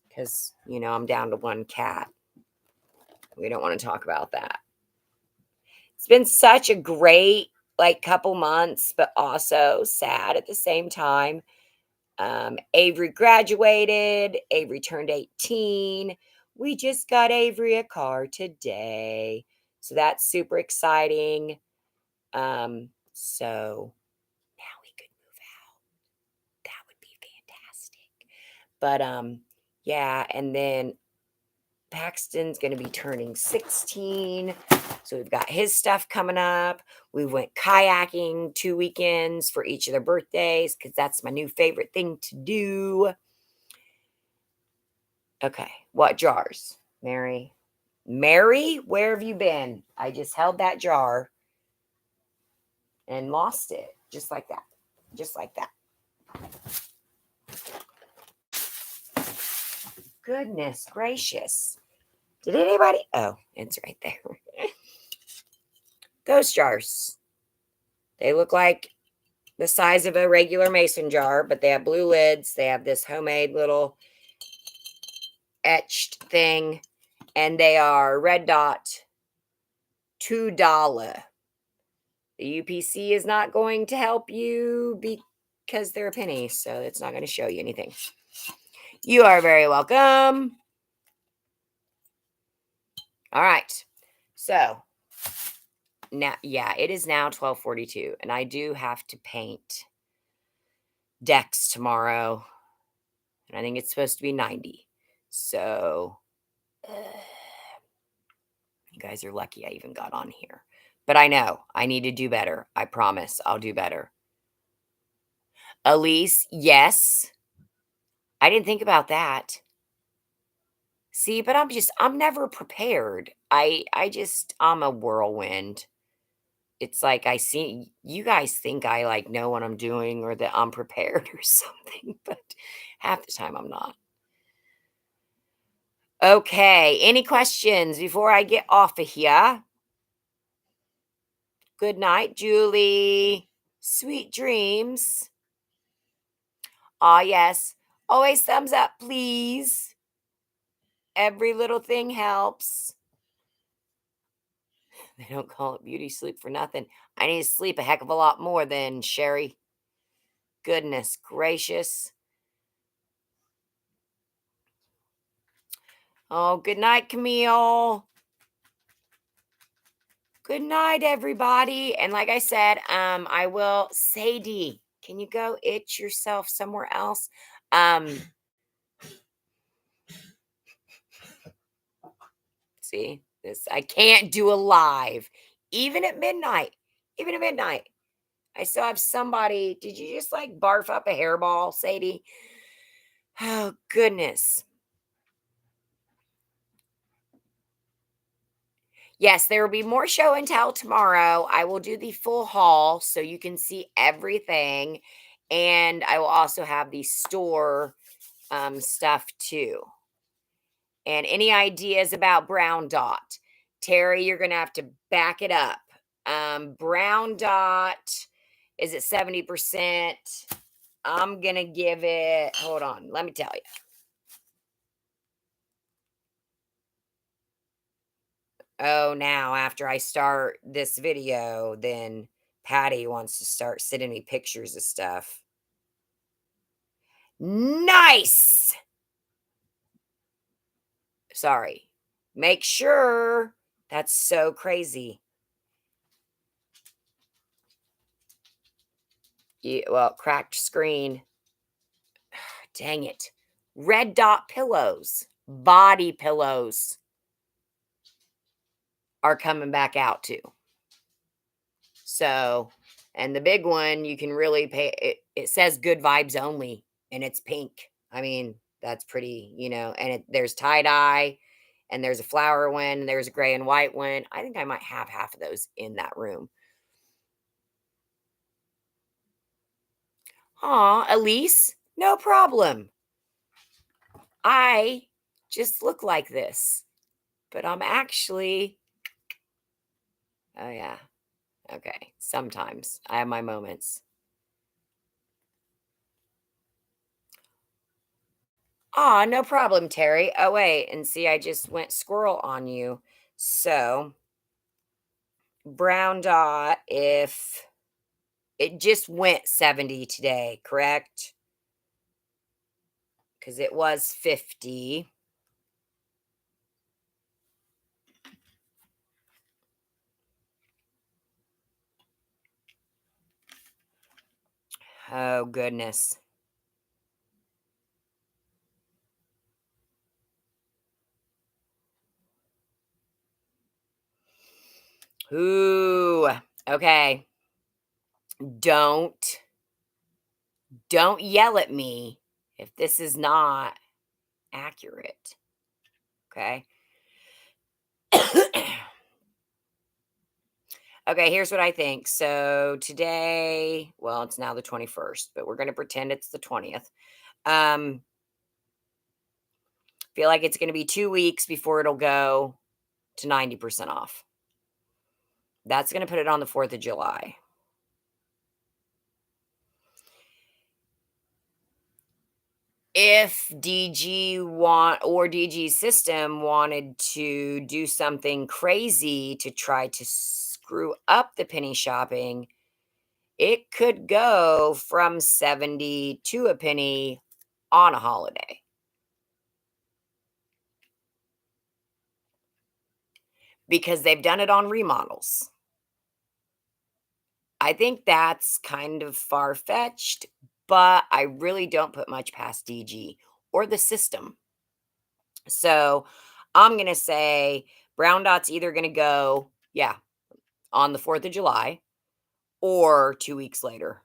because, I'm down to one cat. We don't want to talk about that. It's been such a great, like, couple months, but also sad at the same time. Avery graduated, Avery turned 18. We just got Avery a car today. So that's super exciting. So now we could move out. That would be fantastic. But yeah, and then Paxton's going to be turning 16. So we've got his stuff coming up. We went kayaking 2 weekends for each of their birthdays because that's my new favorite thing to do. Okay, what jars? Mary. Mary, where have you been? I just held that jar and lost it. Just like that. Just like that. Goodness gracious. Did anybody? Oh, it's right there. Those jars. They look like the size of a regular mason jar, but they have blue lids. They have this homemade little etched thing, and they are red dot $2. The UPC is not going to help you because they're a penny, so it's not going to show you anything. You are very welcome. All right. So now, yeah, it is now 12:42, and I do have to paint decks tomorrow, and I think it's supposed to be 90. So you guys are lucky I even got on here. But I know I need to do better. I promise I'll do better. Elise, yes. I didn't think about that. See, but I'm never prepared. I'm a whirlwind. It's like I see you guys think I like know what I'm doing or that I'm prepared or something, but half the time I'm not. Okay, any questions before I get off of here? Good night, Julie. Sweet dreams. Ah, yes. Always thumbs up, please. Every little thing helps. They don't call it beauty sleep for nothing. I need to sleep a heck of a lot more than Sherry. Goodness gracious. Oh, good night, Camille. Good night, everybody. And like I said, I will Sadie, can you go itch yourself somewhere else? See, this I can't do a live. Even at midnight. Even at midnight. I still have somebody. Did you just like barf up a hairball, Sadie? Oh, goodness. Yes, there will be more show and tell tomorrow. I will do the full haul so you can see everything. And I will also have the store stuff too. And any ideas about brown dot? Terry, you're going to have to back it up. Brown dot is at 70%. I'm going to give it, hold on, let me tell you. Oh, now after I start this video, then Patty wants to start sending me pictures of stuff. Nice. Sorry. Make sure. That's so crazy. Yeah, well, cracked screen. Dang it. Red dot pillows, body pillows are coming back out too. So, and the big one, you can really pay it says good vibes only and it's pink. I mean, that's pretty, and there's tie-dye and there's a flower one, and there's a gray and white one. I think I might have half of those in that room. Aw, Elise, no problem. I just look like this, but I'm actually, oh yeah, okay. Sometimes I have my moments. Aw, no problem, Terry. Oh, wait, and see, I just went squirrel on you. So, brown dot, if it just went 70 today, correct? Because it was 50. Oh, goodness. Ooh, okay. Don't don't yell at me if this is not accurate, okay? Okay, here's what I think. So today, well, it's now the 21st, but we're going to pretend it's the 20th. Um feel like it's going to be 2 weeks before it'll go to 90% off. That's going to put it on the 4th of July. If DG's system wanted to do something crazy to try to screw up the penny shopping, it could go from 70 to a penny on a holiday, because they've done it on remodels. I think that's kind of far fetched, but I really don't put much past DG or the system. So I'm going to say Brown Dot's either going to go, yeah, on the 4th of July or 2 weeks later.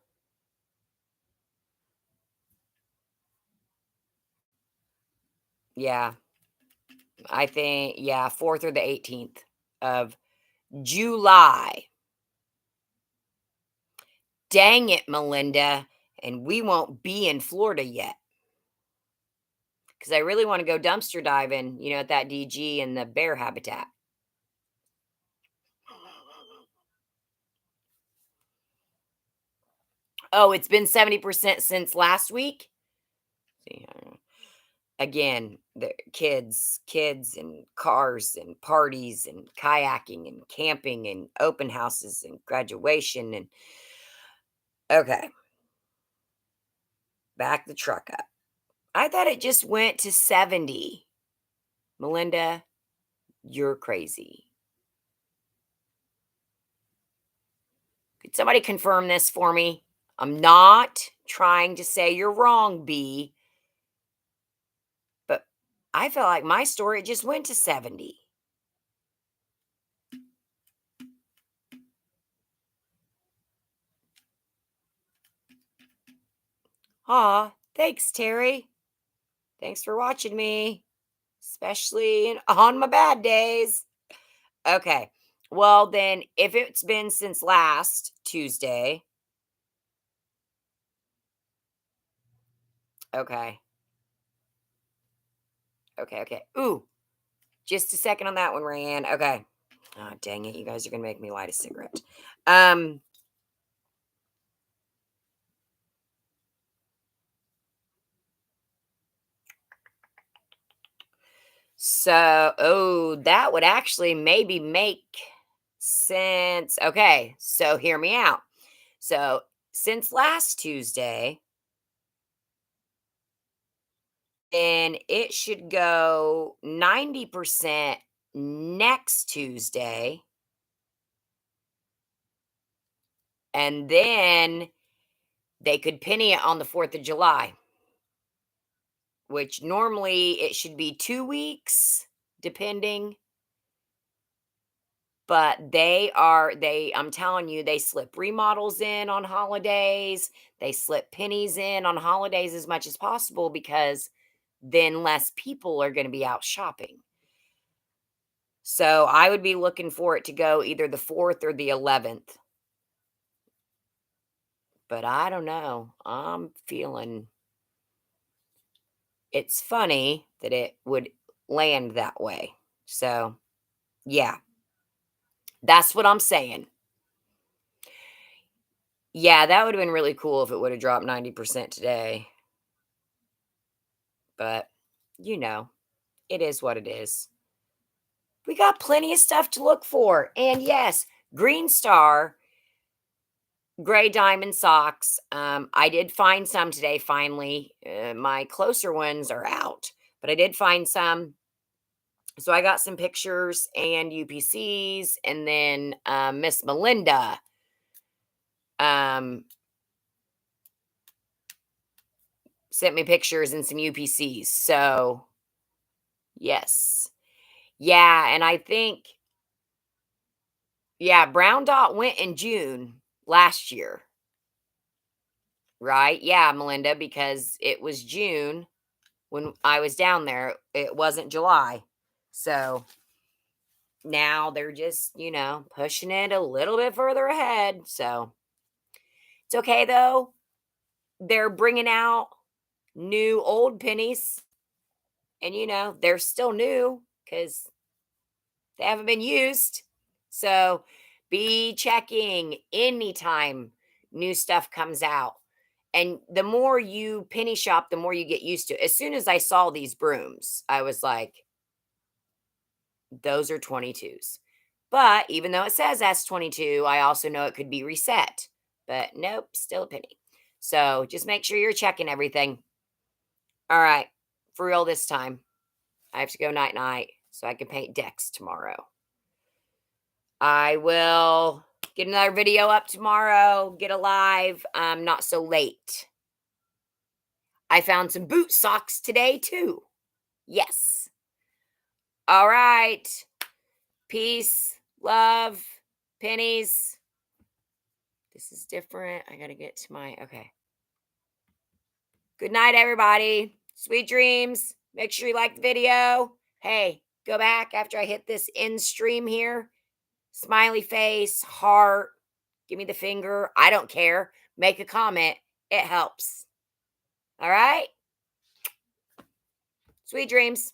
Yeah, I think, yeah, 4th or the 18th of July. Dang it, Melinda. And we won't be in Florida yet, because I really want to go dumpster diving, at that DG and the bear habitat. Oh, it's been 70% since last week? See, again, the kids and cars and parties and kayaking and camping and open houses and graduation and okay, back the truck up. I thought it just went to 70. Melinda, you're crazy. Could somebody confirm this for me? I'm not trying to say you're wrong, B, but I felt like my story just went to 70. Aw, thanks, Terry. Thanks for watching me, especially on my bad days. Okay. Well, then, if it's been since last Tuesday, okay. Okay. Okay. Ooh, just a second on that one, Rayanne. Okay. Oh, dang it. You guys are going to make me light a cigarette. Um, that would actually maybe make sense. Okay. So, hear me out. So, since last Tuesday, then it should go 90% next Tuesday. And then they could penny it on the 4th of July, which normally it should be 2 weeks, depending. But I'm telling you, they slip remodels in on holidays. They slip pennies in on holidays as much as possible, because then less people are going to be out shopping. So I would be looking for it to go either the 4th or the 11th. But I don't know. I'm feeling it's funny that it would land that way. So, yeah, that's what I'm saying. Yeah, that would have been really cool if it would have dropped 90% today. But, you know, it is what it is. We got plenty of stuff to look for. And yes, Green Star gray diamond socks. I did find some today finally. My closer ones are out, but I did find some. So I got some pictures and UPCs, and then Miss Melinda um, sent me pictures and some UPCs. So yes, yeah, and I think yeah, Brown Dot went in June last year, right? Yeah, Melinda, because it was June when I was down there. It wasn't July, so now they're just pushing it a little bit further ahead. So it's okay though. They're bringing out new old pennies, and they're still new because they haven't been used. So be checking anytime new stuff comes out. And the more you penny shop, the more you get used to it. As soon as I saw these brooms, I was like, those are 22s. But even though it says that's 22, I also know it could be reset. But nope, still a penny. So just make sure you're checking everything. All right, for real this time. I have to go night night so I can paint decks tomorrow. I will get another video up tomorrow, get a live, not so late. I found some boot socks today too. Yes. All right. Peace, love, pennies. This is different. I got to get to my, okay. Good night, everybody. Sweet dreams. Make sure you like the video. Hey, go back after I hit this end stream here. Smiley face, heart, give me the finger. I don't care. Make a comment. It helps. All right. Sweet dreams.